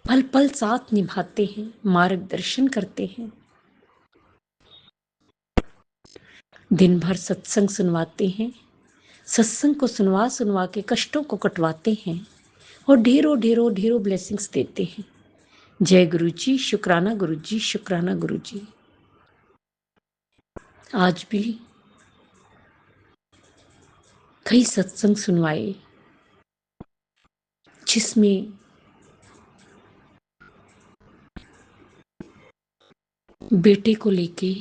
पल पल साथ निभाते हैं, मार्गदर्शन करते हैं, दिन भर सत्संग सुनवाते हैं, सत्संग को सुनवा सुनवा के कष्टों को कटवाते हैं और ढेरों ढेरों ढेरों ब्लेसिंग्स देते हैं। जय गुरु जी, शुक्राना गुरु जी, शुक्राना गुरु जी। आज भी कई सत्संग सुनवाए जिसमें बेटे को लेके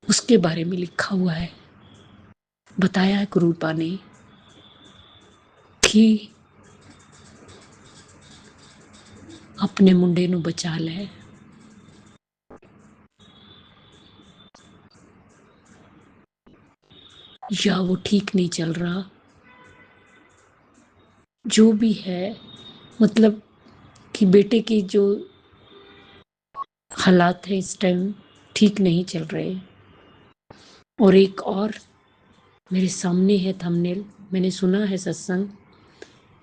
उसके बारे में लिखा हुआ है, बताया है गुरुपा ने कि अपने मुंडे नू बचा ले, या वो ठीक नहीं चल रहा, जो भी है, मतलब कि बेटे की जो हालात है इस टाइम ठीक नहीं चल रहे। और एक और मेरे सामने है थंबनेल, मैंने सुना है सत्संग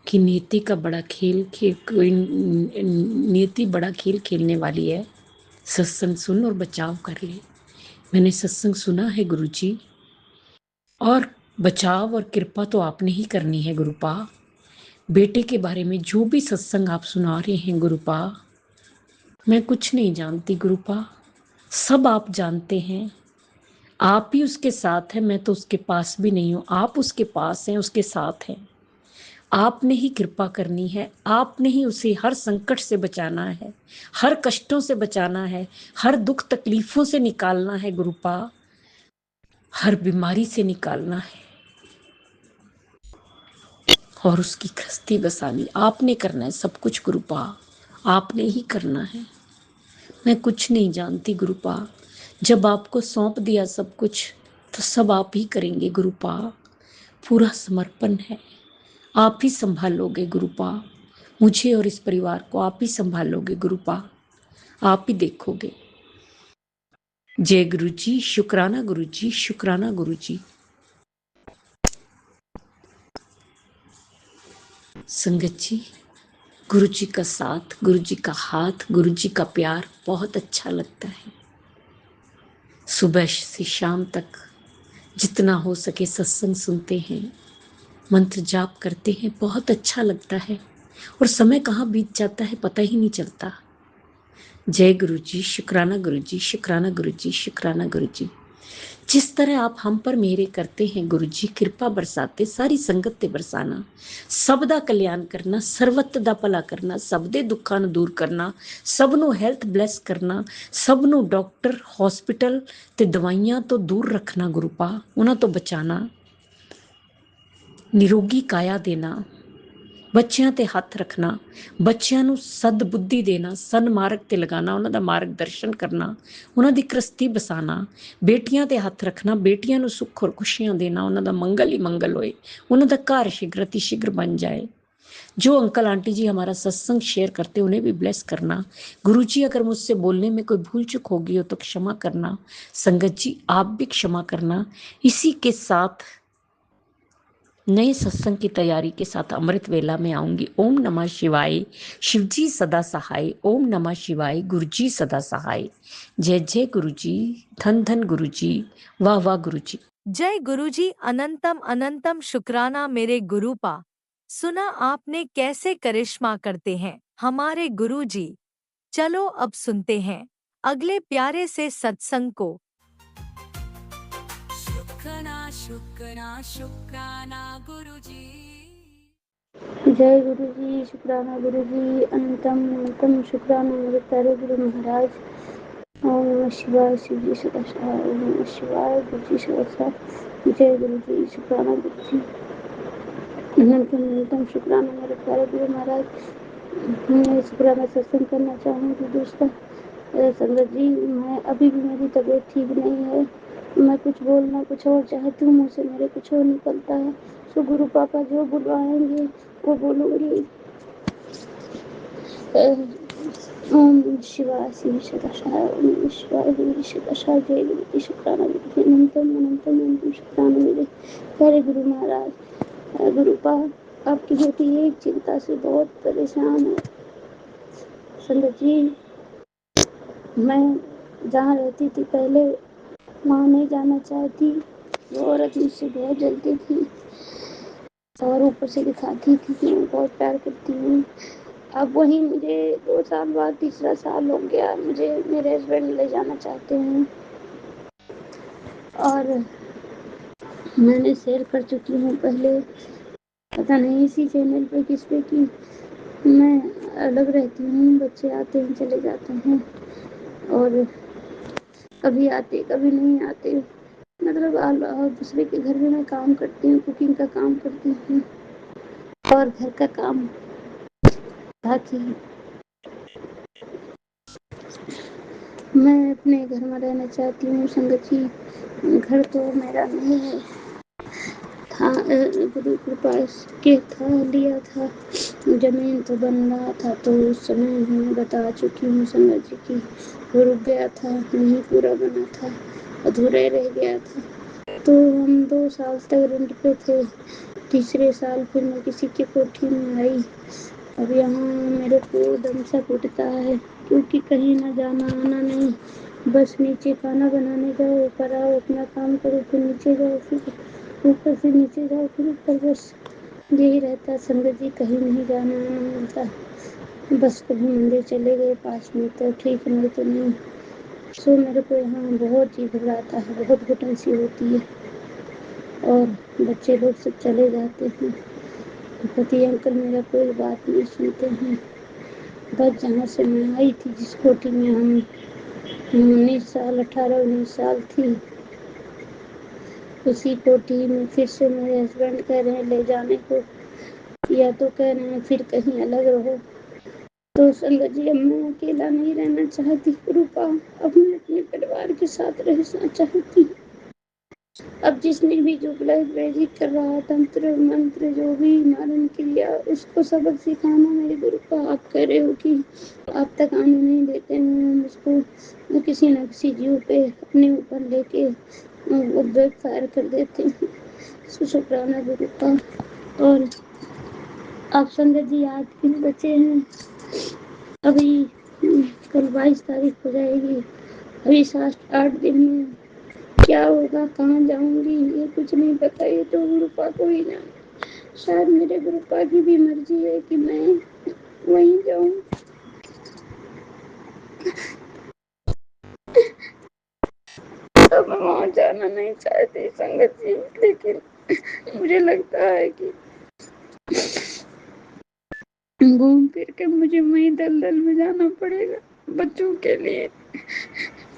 कि नियति का बड़ा खेल कोई नियति बड़ा खेल खेलने वाली है, सत्संग सुन और बचाव कर ले। मैंने सत्संग सुना है गुरु जी, और बचाव और कृपा तो आपने ही करनी है गुरुपा। बेटे के बारे में जो भी सत्संग आप सुना रहे हैं गुरुपा, मैं कुछ नहीं जानती गुरुपा, सब आप जानते हैं। आप ही उसके साथ हैं, मैं तो उसके पास भी नहीं हूं। आप उसके पास हैं, उसके साथ हैं। आपने ही कृपा करनी है, आपने ही उसे हर संकट से बचाना है, हर कष्टों से बचाना है, हर दुख तकलीफों से निकालना है गुरुपा, हर बीमारी से निकालना है और उसकी गृहस्थी बसानी आपने करना है। सब कुछ गुरुपा आपने ही करना है। मैं कुछ नहीं जानती गुरुपा, जब आपको सौंप दिया सब कुछ तो सब आप ही करेंगे गुरुपा। पूरा समर्पण है, आप ही संभालोगे गुरुपा, मुझे और इस परिवार को आप ही संभालोगे गुरुपा, आप ही देखोगे। जय गुरु जी, शुक्राना गुरु जी, शुक्राना गुरु जी। संगत जी, गुरु जी का साथ, गुरु जी का हाथ, गुरु जी का प्यार बहुत अच्छा लगता है। सुबह से शाम तक जितना हो सके सत्संग सुनते हैं, मंत्र जाप करते हैं, बहुत अच्छा लगता है और समय कहाँ बीत जाता है पता ही नहीं चलता। जय गुरु जी, शुक्राना गुरु जी, शुक्राना गुरु जी, शुक्राना गुरु जी। जिस तरह आप हम पर मेरे करते हैं गुरु जी, कृपा बरसाते सारी संगत ते बरसाना, सब दा कल्याण करना, सर्वत दा भला करना, सब दे दुखां नूं दूर करना, सब नूं हैल्थ ब्लैस करना, सब नूं डॉक्टर हॉस्पिटल ते दवाइयां तो दूर रखना गुरुपा, उन्हां तो बचाना, निरोगी काया देना, ਬੱਚਿਆਂ ਤੇ ਹੱਥ ਰੱਖਣਾ, ਬੱਚਿਆਂ ਨੂੰ ਸਦ ਬੁੱਧੀ ਦੇਣਾ, ਸਨ ਮਾਰਗ ਤੇ ਲਗਾਣਾ, ਉਹਨਾਂ ਦਾ ਮਾਰਗ ਦਰਸ਼ਨ ਕਰਨਾ, ਉਹਨਾਂ ਦੀ ਕ੍ਰਿਸਤੀ ਬਸਾਣਾ, ਬੇਟੀਆਂ ਤੇ ਹੱਥ ਰੱਖਣਾ, ਬੇਟੀਆਂ ਨੂੰ ਸੁੱਖ ਔਰ ਖੁਸ਼ੀਆਂ ਦੇਣਾ, ਉਹਨਾਂ ਦਾ ਮੰਗਲ ਹੀ ਮੰਗਲ ਹੋਏ, ਉਹਨਾਂ ਦਾ ਘਰ शीघ्र अति शीघ्र बन जाए। जो अंकल आंटी जी हमारा सत्संग शेयर करते उन्हें भी ब्लेस करना। गुरु जी अगर मुझसे बोलने में कोई भूल चूक होगी हो तो क्षमा करना। संगत जी आप भी क्षमा करना। इसी के साथ नए सत्संग की तैयारी के साथ अमृत वेला में आऊंगी। ओम नमः शिवाय, शिवजी सदा सहाय। ओम नमः शिवाय, गुरु जी सदा सहाय। जय जय गुरु जी, धन धन गुरु जी, वाह वाह गुरु जी। जय गुरुजी, अनंतम अनंतम शुक्राना मेरे गुरुपा। सुना आपने कैसे करिश्मा करते हैं हमारे गुरुजी। चलो अब सुनते हैं अगले प्यारे से सत्संग को। शुक्राना शुक्राना शुक्राना गुरुजी। जय गुरु जी, शुक्राना गुरु जी, अनंतम अनंतम शुक्राना मेरे प्यारे गुरु महाराज। ओम नमः शिवाय, शिव जी सदा सहाय। ओम नमः शिवाय, गुरु जी सदा सहाय। जय गुरु जी, शुक्राना गुरु जी, अनंतम अनंतम शुक्राना मेरे प्यारे गुरु महाराज। मैं शुक्राना सत्संग करना चाहूँगी दोस्तों। संगत जी, मैं अभी भी मेरी तबीयत ठीक नहीं है। मैं कुछ बोलना कुछ और चाहती हूँ, मुँह से मेरे कुछ और निकलता है। सो गुरु पापा जो बुलवाएंगे वो बोलूँगी। ओम शिवाय, शिव सदा सहाय। ओम शिवाय, गुरु सदा सहाय। जय गुरु जी, शुक्राना गुरु जी, अनंतम अनंतम अनंतम शुक्राना मेरे प्यारे गुरु महाराज। गुरु पापा, आपकी बेटी एक चिंता से बहुत परेशान है। संगत जी, मैं जहाँ रहती थी पहले वहाँ नहीं जाना चाहती। वो औरत मुझसे बहुत जलती थी और ऊपर से दिखाती थी कि मैं बहुत प्यार करती हूँ। अब वहीं मुझे 2 साल बाद तीसरा साल हो गया, मुझे मेरे हस्बैंड ले जाना चाहते हैं और मैंने शेयर कर चुकी हूँ पहले, पता नहीं इसी चैनल पे किस पे कि मैं अलग रहती हूँ। बच्चे आते हैं चले जाते हैं और कभी आते कभी नहीं आते। मतलब दूसरे के घर में मैं काम करती हूँ, कुकिंग का काम करती हूँ और घर का काम साथ ही। मैं अपने घर में रहना चाहती हूँ। संगत जी, घर तो मेरा नहीं है, था गुरु कृपा के था, लिया था, जमीन तो बन रहा था तो उस समय मैं बता चुकी हूँ संगत जी की वो रुक गया था, नहीं पूरा बना था, अधूरा रह गया था। तो हम 2 साल तक रेंट पे थे। तीसरे साल फिर मैं किसी की कोठी में आई। अब यहाँ मेरे को दम सा घुटता है क्योंकि कहीं ना जाना आना नहीं, बस नीचे खाना बनाने जाओ, ऊपर आओ, अपना काम करो, फिर नीचे जाओ, फिर ऊपर, फिर नीचे जाओ, फिर ऊपर, बस यही रहता संगत जी, कहीं नहीं जाना आना मिलता, बस कभी मंदिर चले गए पास में तो ठीक, नहीं तो नहीं। सो मेरे को यहाँ बहुत ही घबराता है, बहुत घुटन सी होती है और बच्चे लोग सब चले जाते हैं। पति अंकल मेरा कोई बात नहीं सुनते हैं। बस जहाँ से मैं आई थी, जिस कोठी में हम 18-19 साल थी, उसी कोठी में फिर से मेरे हस्बैंड कह रहे हैं ले जाने को, या तो कह रहे हैं फिर कहीं अलग रहो। तो संगत जी, अब मैं अकेला नहीं रहना चाहती रूपा, अब मैं अपने परिवार के साथ रहना चाहती। अब जिसने भी जो ब्लड वैदिक कर रहा, तंत्र मंत्र जो भी मारण क्रिया, उसको सबक सिखाना मेरे गुरु का। आप कह रहे हो कि आप तक आने नहीं देते हैं, हम उसको किसी न किसी जीव पे अपने ऊपर लेके वो ब्रेक फायर कर देते हैं। शुक्राना गुरु का। और आप संगत जी, आज दिन बचे हैं, अभी कल 22 तारीख हो जाएगी, अभी 7-8 दिन में क्या होगा, कहाँ जाऊंगी, ये कुछ नहीं पता। ये तो गुरुपा को ही जाने। शायद मेरे गुरुपा की भी मर्जी है कि मैं वहीं जाऊं। अब मैं वहाँ जाना नहीं चाहती संगत जी, लेकिन मुझे लगता है कि घूम फिर के मुझे वहीं दलदल में जाना पड़ेगा बच्चों के लिए।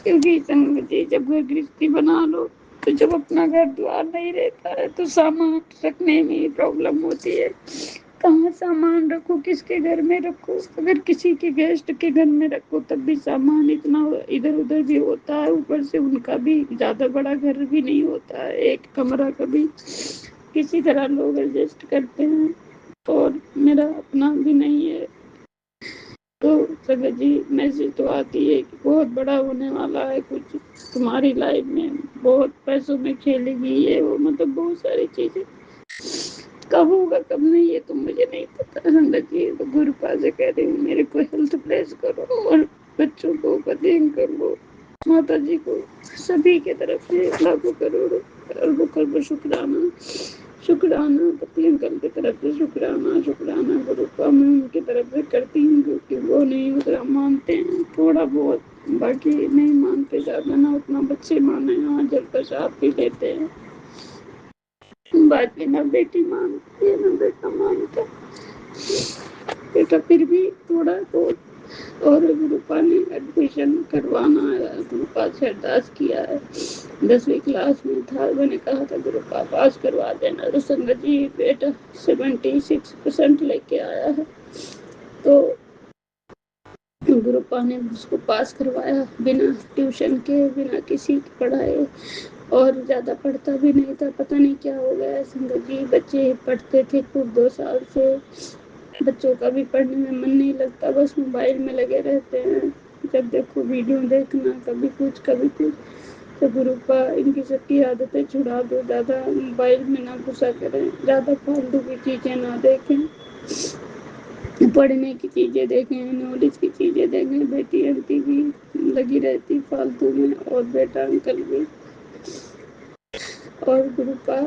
क्योंकि संगत जी, जब घर गृहस्थी बना लो तो जब अपना घर द्वार नहीं रहता है तो सामान रखने में प्रॉब्लम होती है। कहाँ सामान रखो, किसके घर में रखो, अगर किसी के गेस्ट के घर में रखो तब भी सामान इतना इधर उधर भी होता है। ऊपर से उनका भी ज्यादा बड़ा घर भी नहीं होता है, एक कमरा कभी किसी तरह लोग एडजस्ट करते हैं, और मेरा अपना भी नहीं है। तो संगत जी, मैसेज तो आती है कि बहुत बड़ा होने वाला है कुछ तुम्हारी लाइफ में, बहुत पैसों में खेलेगी, ये वो, मतलब बहुत सारी चीजें। कब होगा कब नहीं ये तो मुझे नहीं पता संगत जी। तो गुरुपा से कह रही हूँ मेरे को हेल्थ प्लेस करो और बच्चों को उपदेश कर लो, माता जी को सभी के तरफ से लाखों करोड़ों शुक्राना, शुक्राना पति अंकल की तरफ से शुक्राना, शुक्राना गुरुपा मैं उनकी तरफ से करती हूँ, क्योंकि वो नहीं उतना मानते हैं, थोड़ा बहुत, बाकी नहीं मानते ज्यादा, ना उतना बच्चे माने, हाँ जल प्रसाद भी लेते हैं, बाकी ना बेटी मानती है ना बेटा मानता, बेटा फिर भी थोड़ा बहुत। और गुरुपा ने एडमिशन करवाना है, गुरुपा से अरदास किया है, 10वीं क्लास में था, मैंने कहा था गुरुपा पास करवा देना, तो संगत जी बेटा 76% लेके आया है, तो गुरुपा ने उसको पास करवाया बिना ट्यूशन के, बिना किसी की पढ़ाई, और ज्यादा पढ़ता भी नहीं था, पता नहीं क्या हो गया संगत जी। बच्चे पढ़ते थे खूब 2 साल से, बच्चों का भी पढ़ने में मन नहीं लगता, बस मोबाइल में लगे रहते हैं, जब देखो वीडियो देखना, कभी कुछ कभी कुछ। तो गुरुपा इनकी सबकी आदतें छुड़ा दो, ज्यादा मोबाइल में ना घुसा करें, ज्यादा फालतू की चीजें ना देखें, पढ़ने की चीजें देखें, नॉलेज की चीजें देखें। बेटी आंटी भी लगी रहती फालतू में, और बेटा अंकल भी। और गुरुपा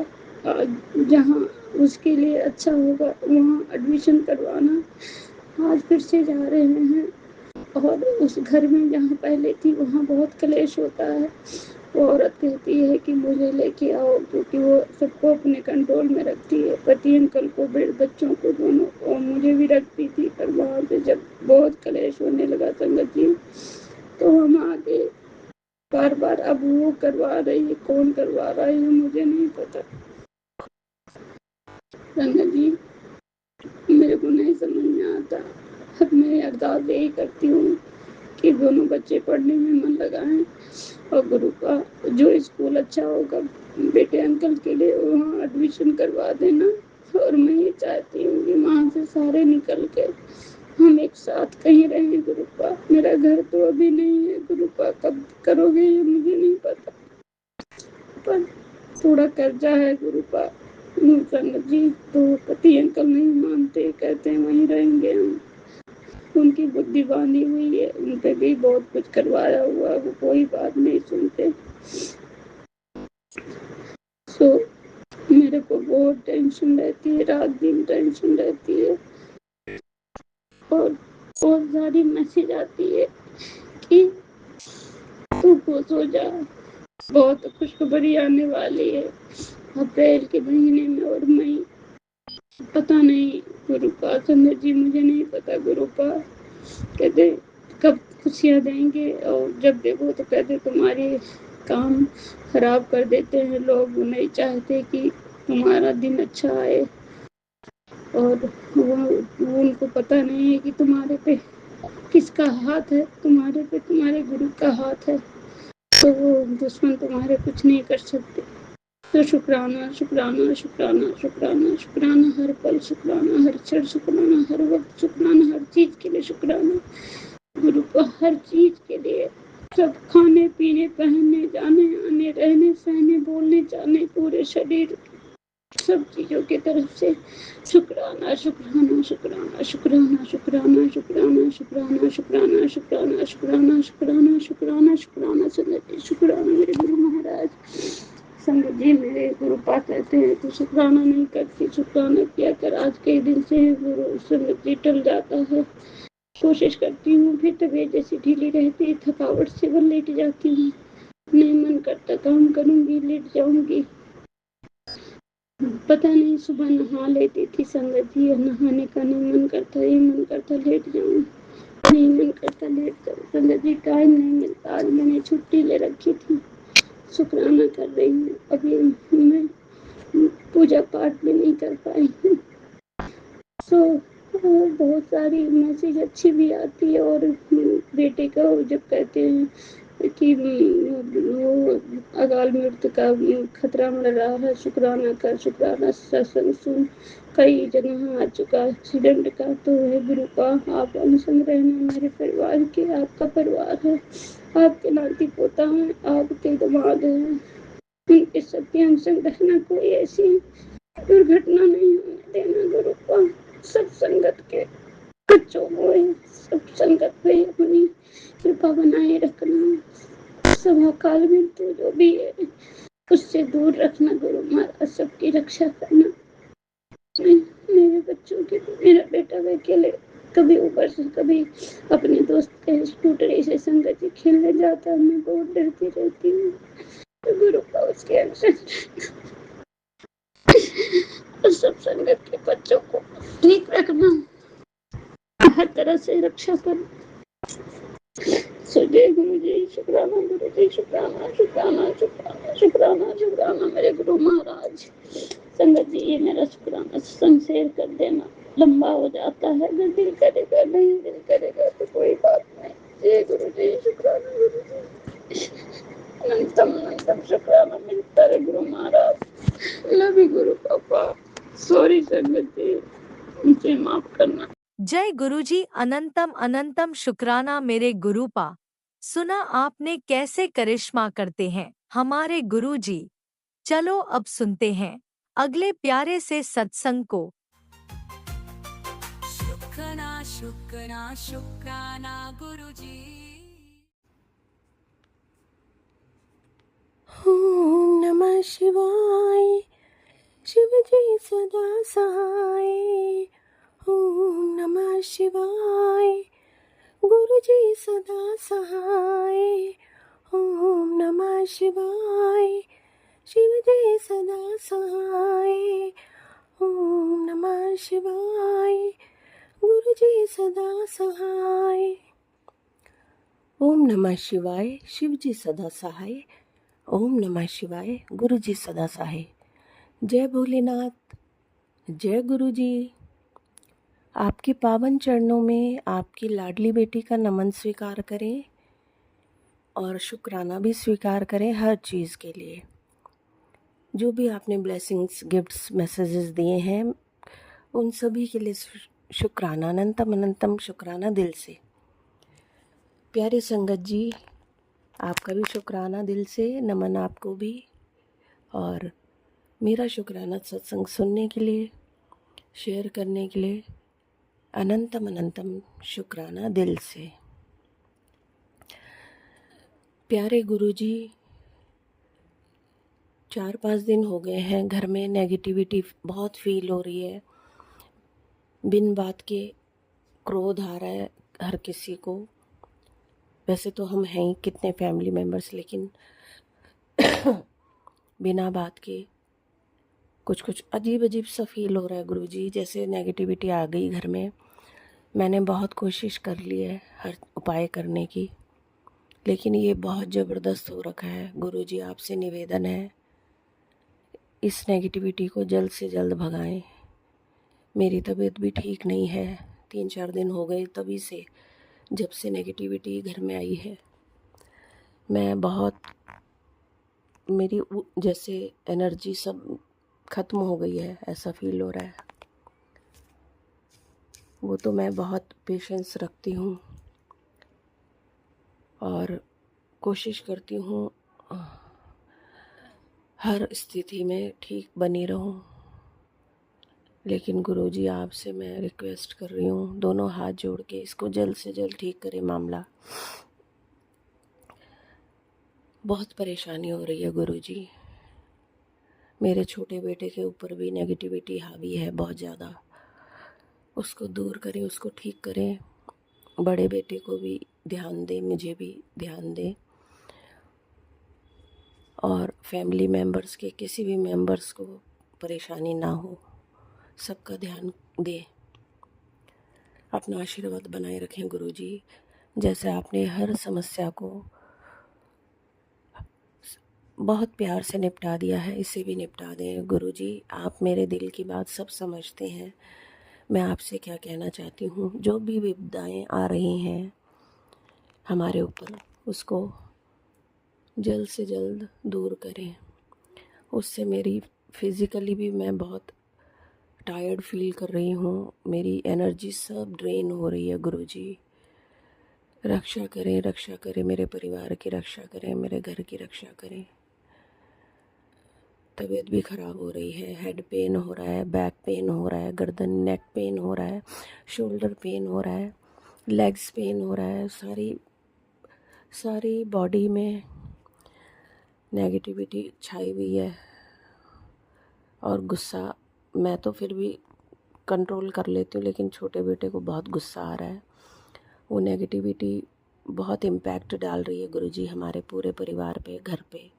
जहाँ उसके लिए अच्छा होगा वहाँ एडमिशन करवाना। आज फिर से जा रहे हैं, और उस घर में जहाँ पहले थी वहाँ बहुत कलेश होता है। वो औरत कहती है कि मुझे लेके आओ, क्योंकि वो सबको अपने कंट्रोल में रखती है, पति अंकल को, बच्चों को, दोनों, और मुझे भी रखती थी। पर वहाँ पे जब बहुत कलेश होने लगा संगत जी, तो हम आगे बार बार, अब वो करवा रही है, कौन करवा रहा है मुझे नहीं पता संगत जी, मेरे को नहीं समझ में आता। अब मैं अरदास यही करती हूँ कि दोनों बच्चे पढ़ने में मन लगाएं, और गुरु का जो स्कूल अच्छा होगा बेटे अंकल के लिए वहाँ एडमिशन करवा देना। और मैं ये चाहती हूँ कि वहाँ से सारे निकल के हम एक साथ कहीं रहें गुरुपा। मेरा घर तो अभी नहीं है गुरुपा, कब करोगे ये मुझे नहीं पता, पर थोड़ा कर्जा है गुरुपा संगत जी। तो पति अंकल नहीं मानते, कहते हैं वहीं रहेंगे हम, उनकी बुद्धि बांधी हुई है, उन पे भी बहुत कुछ करवाया हुआ, वो कोई बात नहीं सुनते। सो मेरे को बहुत टेंशन रहती है, रात दिन टेंशन रहती है और बहुत सारी मैसेज आती है कि तू खुश हो जा, बहुत खुशखबरी आने वाली है अप्रैल के महीने में। और मई, पता नहीं गुरु का, संगत जी मुझे नहीं पता गुरु का, कहते कब खुशियाँ देंगे। और जब देखो तो कहते तुम्हारे काम खराब कर देते हैं लोग, नहीं चाहते कि तुम्हारा दिन अच्छा आए। और वो उनको पता नहीं है कि तुम्हारे पे किसका हाथ है, तुम्हारे पे तुम्हारे गुरु का हाथ है, तो वो दुश्मन तुम्हारे कुछ नहीं कर सकते। तो शुक्राना शुक्राना शुक्राना शुक्राना शुक्राना, हर पल शुक्राना, हर क्षण शुक्राना, हर वक्त शुक्राना, हर चीज के लिए शुक्राना गुरु को, हर चीज के लिए, सब खाने पीने, पहनने, जाने आने, रहने सहने, बोलने चालने, पूरे शरीर, सब चीजों की तरफ से शुक्राना शुक्राना शुक्राना शुक्राना शुक्राना शुक्राना शुक्राना शुक्राना शुक्राना शुक्राना शुक्राना शुक्राना शुक्राना संगत जी, शुक्राना मेरे गुरु महाराज। संगत जी मेरे गुरु पास रहते हैं तो शुक्राना नहीं करती, शुक्राना किया कर। आज के दिन से गुरु संगत जी टल जाता है, कोशिश करती हूँ, फिर तबीयत जैसी ढीली रहती है, थकावट से वो लेट जाती हूँ, नहीं मन करता काम करूंगी, लेट जाऊंगी। पता नहीं, सुबह नहा लेती थी संगत जी, नहाने का नहीं मन करता, ये मन करता लेट जाऊं, नहीं मन करता लेट जाऊं संगत जी, टाइम नहीं मिलता। आज मैंने छुट्टी ले रखी थी, शुक्राना कर रही हूँ। अभी मैं पूजा पाठ भी नहीं कर पाई हूँ। सो बहुत सारी मैसेज अच्छी भी आती है, और बेटे का जब कहते हैं कि वो अकाल मृत्यु का खतरा मिल रहा है, शुक्राना कर, शुक्राना सत्संग सुन, कई जगह आ चुका एक्सीडेंट का, तो है गुरु का आप अनुसंग रहना मेरे परिवार के, आपका परिवार है, आपके नाती पोता है, आपके दामाद हैं, उनके सबके अनुसंग रहना, कोई ऐसी दुर्घटना नहीं होने देना गुरु का। सब संगत के बच्चों को सब संगत पे अपनी कृपा बनाए रखना, सब अकाल मृत्यु जो भी है उससे दूर रखना गुरु महाराज, सबकी रक्षा करना। मेरे बच्चों की, मेरा बेटा अकेले कभी ऊपर से कभी अपने दोस्त के स्कूटर से संगत जी खेलने जाता है, मैं बहुत डरती रहती हूँ, तो गुरु का उसके अनुसार सब संगत के बच्चों को ठीक रखना, हर तरह से रक्षा करना। जय गुरु जी, शुक्राना गुरु जी, शुक्राना शुक्राना शुक्राना शुक्राना शुक्राना मेरे गुरु महाराज। संगत जी ये मेरा शुक्राना सत्संग शेयर कर देना, लंबा हो जाता है, अगर दिल करेगा, नहीं दिल करेगा तो कोई बात नहीं। जय गुरु जी, शुक्राना गुरु जी, अनंतम अनंतम शुक्राना मिलता है गुरु महाराज। लव यू गुरु पापा, सॉरी संगत जी, मुझे माफ करना। जय गुरुजी, अनंतम अनंतम शुक्राना मेरे गुरुपा। सुना आपने कैसे करिश्मा करते हैं हमारे गुरुजी। चलो अब सुनते हैं अगले प्यारे से सत्संग को। शुक्राना शुक्राना शुक्राना गुरुजी। ओम नमः शिवाय, शिव जी सदा सहाय। ओम नमः शिवाय, गुरु जी सदा सहाय। ओम नमः शिवाय, शिव जी सदा सहाय। ओम नमः शिवाय, गुरु जी सदा सहाय। ओम नमः शिवाय, शिव जी सदा सहाय। ओम नमः शिवाय, गुरु जी सदा सहाय। जय भोलेनाथ, जय गुरु जी। आपके पावन चरणों में आपकी लाडली बेटी का नमन स्वीकार करें और शुक्राना भी स्वीकार करें हर चीज़ के लिए। जो भी आपने ब्लेसिंग्स, गिफ्ट्स, मैसेजेस दिए हैं उन सभी के लिए शुक्राना, अनंतम अनंतम शुक्राना दिल से। प्यारे संगत जी, आपका भी शुक्राना दिल से, नमन आपको भी, और मेरा शुक्राना सत्संग सुनने के लिए, शेयर करने के लिए, अनंतम अनंतम शुक्राना दिल से। प्यारे गुरुजी, 4-5 दिन हो गए हैं घर में नेगेटिविटी बहुत फील हो रही है। बिन बात के क्रोध आ रहा है हर किसी को। वैसे तो हम हैं ही कितने फैमिली मेम्बर्स, लेकिन बिना बात के कुछ कुछ अजीब अजीब सा फील हो रहा है गुरुजी, जैसे नेगेटिविटी आ गई घर में। मैंने बहुत कोशिश कर ली है हर उपाय करने की, लेकिन ये बहुत ज़बरदस्त हो रखा है। गुरुजी आपसे निवेदन है, इस नेगेटिविटी को जल्द से जल्द भगाएं। मेरी तबीयत भी ठीक नहीं है, 3-4 दिन हो गए तभी से, जब से नेगेटिविटी घर में आई है। मैं बहुत, मेरी जैसे एनर्जी सब ख़त्म हो गई है, ऐसा फील हो रहा है। वो तो मैं बहुत पेशेंस रखती हूँ और कोशिश करती हूँ हर स्थिति में ठीक बनी रहूँ, लेकिन गुरुजी आपसे मैं रिक्वेस्ट कर रही हूँ, दोनों हाथ जोड़ के इसको जल्द से जल्द ठीक करें मामला। बहुत परेशानी हो रही है गुरुजी। मेरे छोटे बेटे के ऊपर भी नेगेटिविटी हावी है बहुत ज़्यादा, उसको दूर करें, उसको ठीक करें। बड़े बेटे को भी ध्यान दें, मुझे भी ध्यान दें, और फैमिली मेम्बर्स के किसी भी मेम्बर्स को परेशानी ना हो, सबका ध्यान दें। अपना आशीर्वाद बनाए रखें गुरुजी। जैसे आपने हर समस्या को बहुत प्यार से निपटा दिया है, इसे भी निपटा दें गुरुजी। आप मेरे दिल की बात सब समझते हैं। मैं आपसे क्या कहना चाहती हूँ, जो भी विपदाएं आ रही हैं हमारे ऊपर, उसको जल्द से जल्द दूर करें। उससे मेरी फिज़िकली भी मैं बहुत टायर्ड फील कर रही हूँ, मेरी एनर्जी सब ड्रेन हो रही है गुरुजी। रक्षा करें, रक्षा करें, मेरे परिवार की रक्षा करें, मेरे घर की रक्षा करें। तबीयत भी ख़राब हो रही है, हेड पेन हो रहा है, बैक पेन हो रहा है, गर्दन नेक पेन हो रहा है, शोल्डर पेन हो रहा है, लेग्स पेन हो रहा है, सारी बॉडी में नेगेटिविटी छाई हुई है। और गुस्सा मैं तो फिर भी कंट्रोल कर लेती हूँ, लेकिन छोटे बेटे को बहुत गुस्सा आ रहा है। वो नेगेटिविटी बहुत इम्पैक्ट डाल रही है गुरुजी हमारे पूरे परिवार पे, घर पे।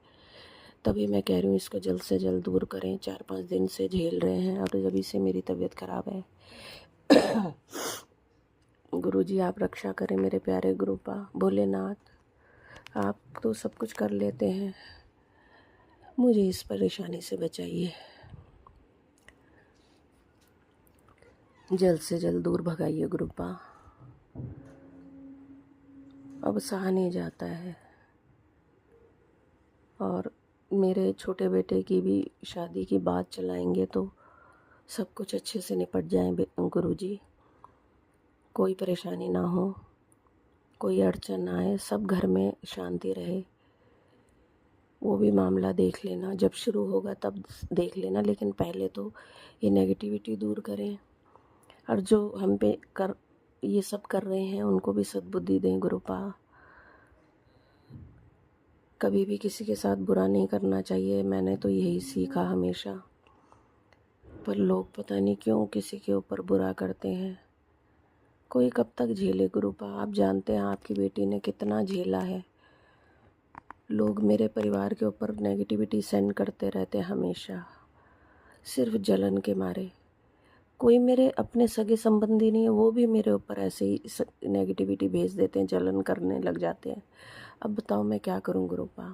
तभी मैं कह रही हूँ इसको जल्द से जल्द दूर करें। 4-5 दिन से झेल रहे हैं और जभी से मेरी तबीयत ख़राब है। गुरुजी आप रक्षा करें मेरे प्यारे गुरुपा। भोलेनाथ, आप तो सब कुछ कर लेते हैं, मुझे इस परेशानी से बचाइए, जल्द से जल्द दूर भगाइए गुरुपा। अब सहा नहीं जाता है। और मेरे छोटे बेटे की भी शादी की बात चलाएंगे तो सब कुछ अच्छे से निपट जाए गुरुजी। कोई परेशानी ना हो, कोई अड़चन ना आए, सब घर में शांति रहे। वो भी मामला देख लेना, जब शुरू होगा तब देख लेना, लेकिन पहले तो ये नेगेटिविटी दूर करें। और जो हम पे ये सब कर रहे हैं उनको भी सद्बुद्धि दें गुरुपा। कभी भी किसी के साथ बुरा नहीं करना चाहिए, मैंने तो यही सीखा हमेशा। पर लोग पता नहीं क्यों किसी के ऊपर बुरा करते हैं। कोई कब तक झेले गुरुपा, आप जानते हैं आपकी बेटी ने कितना झेला है। लोग मेरे परिवार के ऊपर नेगेटिविटी सेंड करते रहते हैं हमेशा, सिर्फ जलन के मारे। कोई मेरे अपने सगे संबंधी नहीं है, वो भी मेरे ऊपर ऐसे ही नेगेटिविटी भेज देते हैं, जलन करने लग जाते हैं। अब बताओ मैं क्या करूं गुरुपा।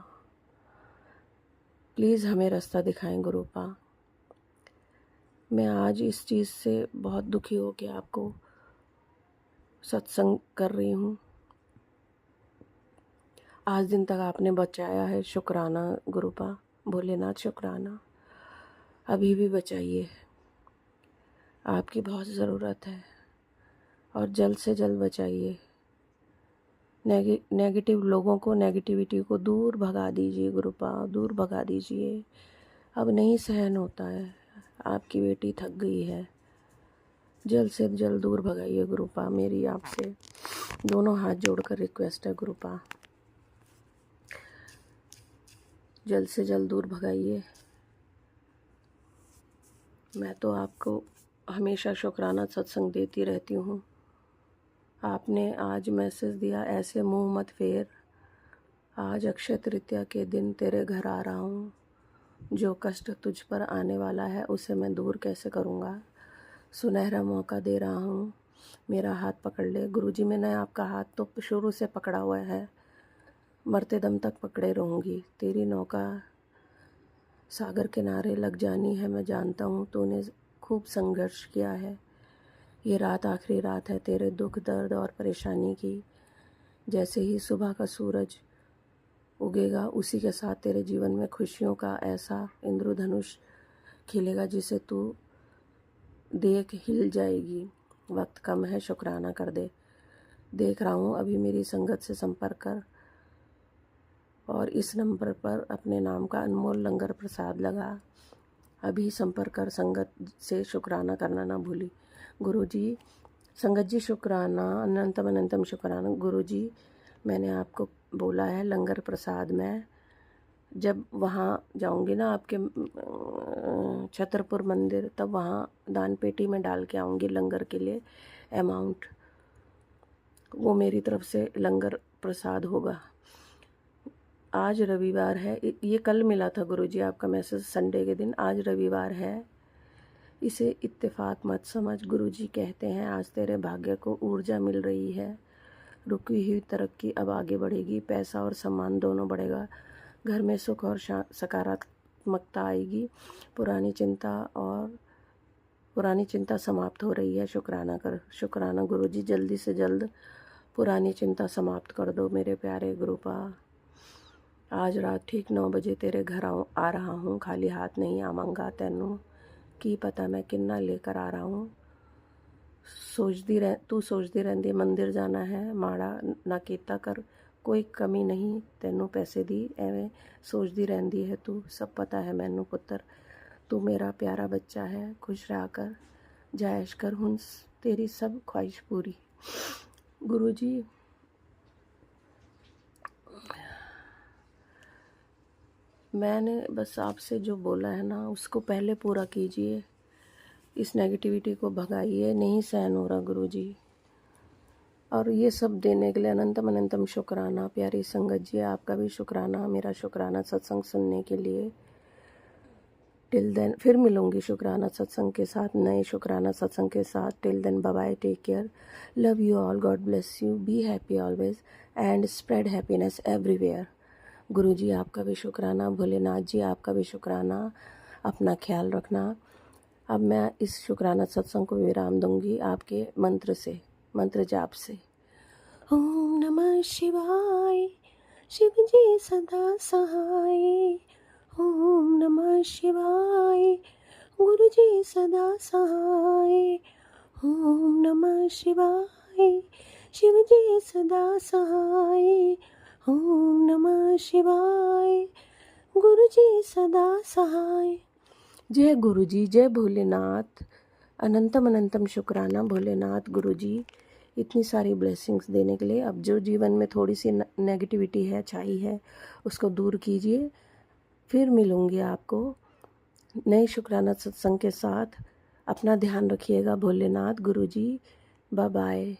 प्लीज़ हमें रास्ता दिखाएं गुरुपा। मैं आज इस चीज़ से बहुत दुखी हो के आपको सत्संग कर रही हूँ। आज दिन तक आपने बचाया है, शुक्राना गुरुपा। भोलेनाथ शुक्राना, अभी भी बचाइए, आपकी बहुत ज़रूरत है, और जल्द से जल्द बचाइए। नेगेटिव लोगों को, नेगेटिविटी को दूर भगा दीजिए गुरुपा, दूर भगा दीजिए। अब नहीं सहन होता है, आपकी बेटी थक गई है, जल्द से जल्द दूर भगाइए गुरुपा। मेरी आपसे दोनों हाथ जोड़कर रिक्वेस्ट है गुरुपा। जल्द से जल्द दूर भगाइए। मैं तो आपको हमेशा शुक्राना सत्संग देती रहती हूँ। आपने आज मैसेज दिया, ऐसे मुंह मत फेर। आज अक्षय तृतीया के दिन तेरे घर आ रहा हूँ। जो कष्ट तुझ पर आने वाला है उसे मैं दूर कैसे करूँगा। सुनहरा मौका दे रहा हूँ, मेरा हाथ पकड़ ले। गुरुजी, मैंने आपका हाथ तो शुरू से पकड़ा हुआ है, मरते दम तक पकड़े रहूँगी। तेरी नौका सागर किनारे लग जानी है, मैं जानता हूँ। तूने खूब संघर्ष किया है। ये रात आखिरी रात है तेरे दुख दर्द और परेशानी की। जैसे ही सुबह का सूरज उगेगा उसी के साथ तेरे जीवन में खुशियों का ऐसा इंद्रधनुष खिलेगा जिसे तू देख हिल जाएगी। वक्त कम है, शुक्राना कर दे। देख रहा हूँ अभी मेरी संगत से संपर्क कर और इस नंबर पर अपने नाम का अनमोल लंगर प्रसाद लगा। अभी संपर्क कर, संगत से शुक्राना करना ना भूली। गुरुजी, संगत जी शुक्राना, अनंतम अनंतम शुक्राना। गुरुजी, मैंने आपको बोला है लंगर प्रसाद में जब वहाँ जाऊँगी ना आपके छतरपुर मंदिर, तब वहाँ दान पेटी में डाल के आऊँगी लंगर के लिए अमाउंट। वो मेरी तरफ से लंगर प्रसाद होगा। आज रविवार है, ये कल मिला था गुरुजी आपका मैसेज संडे के दिन। आज रविवार है, इसे इत्तेफाक मत समझ। गुरुजी कहते हैं आज तेरे भाग्य को ऊर्जा मिल रही है। रुकी हुई तरक्की अब आगे बढ़ेगी। पैसा और सम्मान दोनों बढ़ेगा। घर में सुख और सकारात्मकता आएगी। पुरानी चिंता समाप्त हो रही है। शुक्राना कर। शुक्राना गुरुजी, जल्दी से जल्द पुरानी चिंता समाप्त कर दो मेरे प्यारे गुरुपा। आज रात ठीक 9 बजे तेरे घर आ रहा हूँ। खाली हाथ नहीं आवांगा, तैनू की पता मैं किन्ना लेकर आ रहा हूँ। तू सोचती रहंदी मंदिर जाना है, माड़ा ना कीता कर, कोई कमी नहीं तैनू पैसे दी। एवें सोचती रहंदी है तू, सब पता है मैनू पुत्र। तू मेरा प्यारा बच्चा है, खुश रहा कर, जायश कर, हुन तेरी सब ख्वाहिश पूरी। गुरुजी, मैंने बस आपसे जो बोला है ना उसको पहले पूरा कीजिए। इस नेगेटिविटी को भगाइए, नहीं सहन हो रहा गुरुजी। और ये सब देने के लिए अनंतम अनंतम शुक्राना। प्यारी संगत जी, आपका भी शुक्राना, मेरा शुक्राना सत्संग सुनने के लिए। टिल देन फिर मिलूंगी शुक्राना सत्संग के साथ, नए शुक्राना सत्संग के साथ। Till then bye bye, take care, love you all, God bless you, be happy always and spread happiness everywhere. Guruji आपका भी शुक्राना, भोलेनाथ जी आपका भी शुक्राना, अपना ख्याल रखना। अब मैं इस शुक्राना सत्संग को विराम दूंगी आपके मंत्र जाप से। ओम नमः शिवाय, शिव जी सदा सहाय। ओम नमः शिवाय, गुरु जी सदा सहाय। ओम नमः शिवाय, शिव जी सदा सहाय। ओम नमः शिवाय, गुरु जी सदा सहाय। जय गुरु जी, जय भोलेनाथ। अनंतम अनंतम शुक्राना भोलेनाथ गुरुजी, इतनी सारी ब्लेसिंग्स देने के लिए। अब जो जीवन में थोड़ी सी नेगेटिविटी है, छाई है, उसको दूर कीजिए। फिर मिलूंगी आपको नए शुक्राना सत्संग के साथ। अपना ध्यान रखिएगा भोलेनाथ गुरुजी। Bye bye.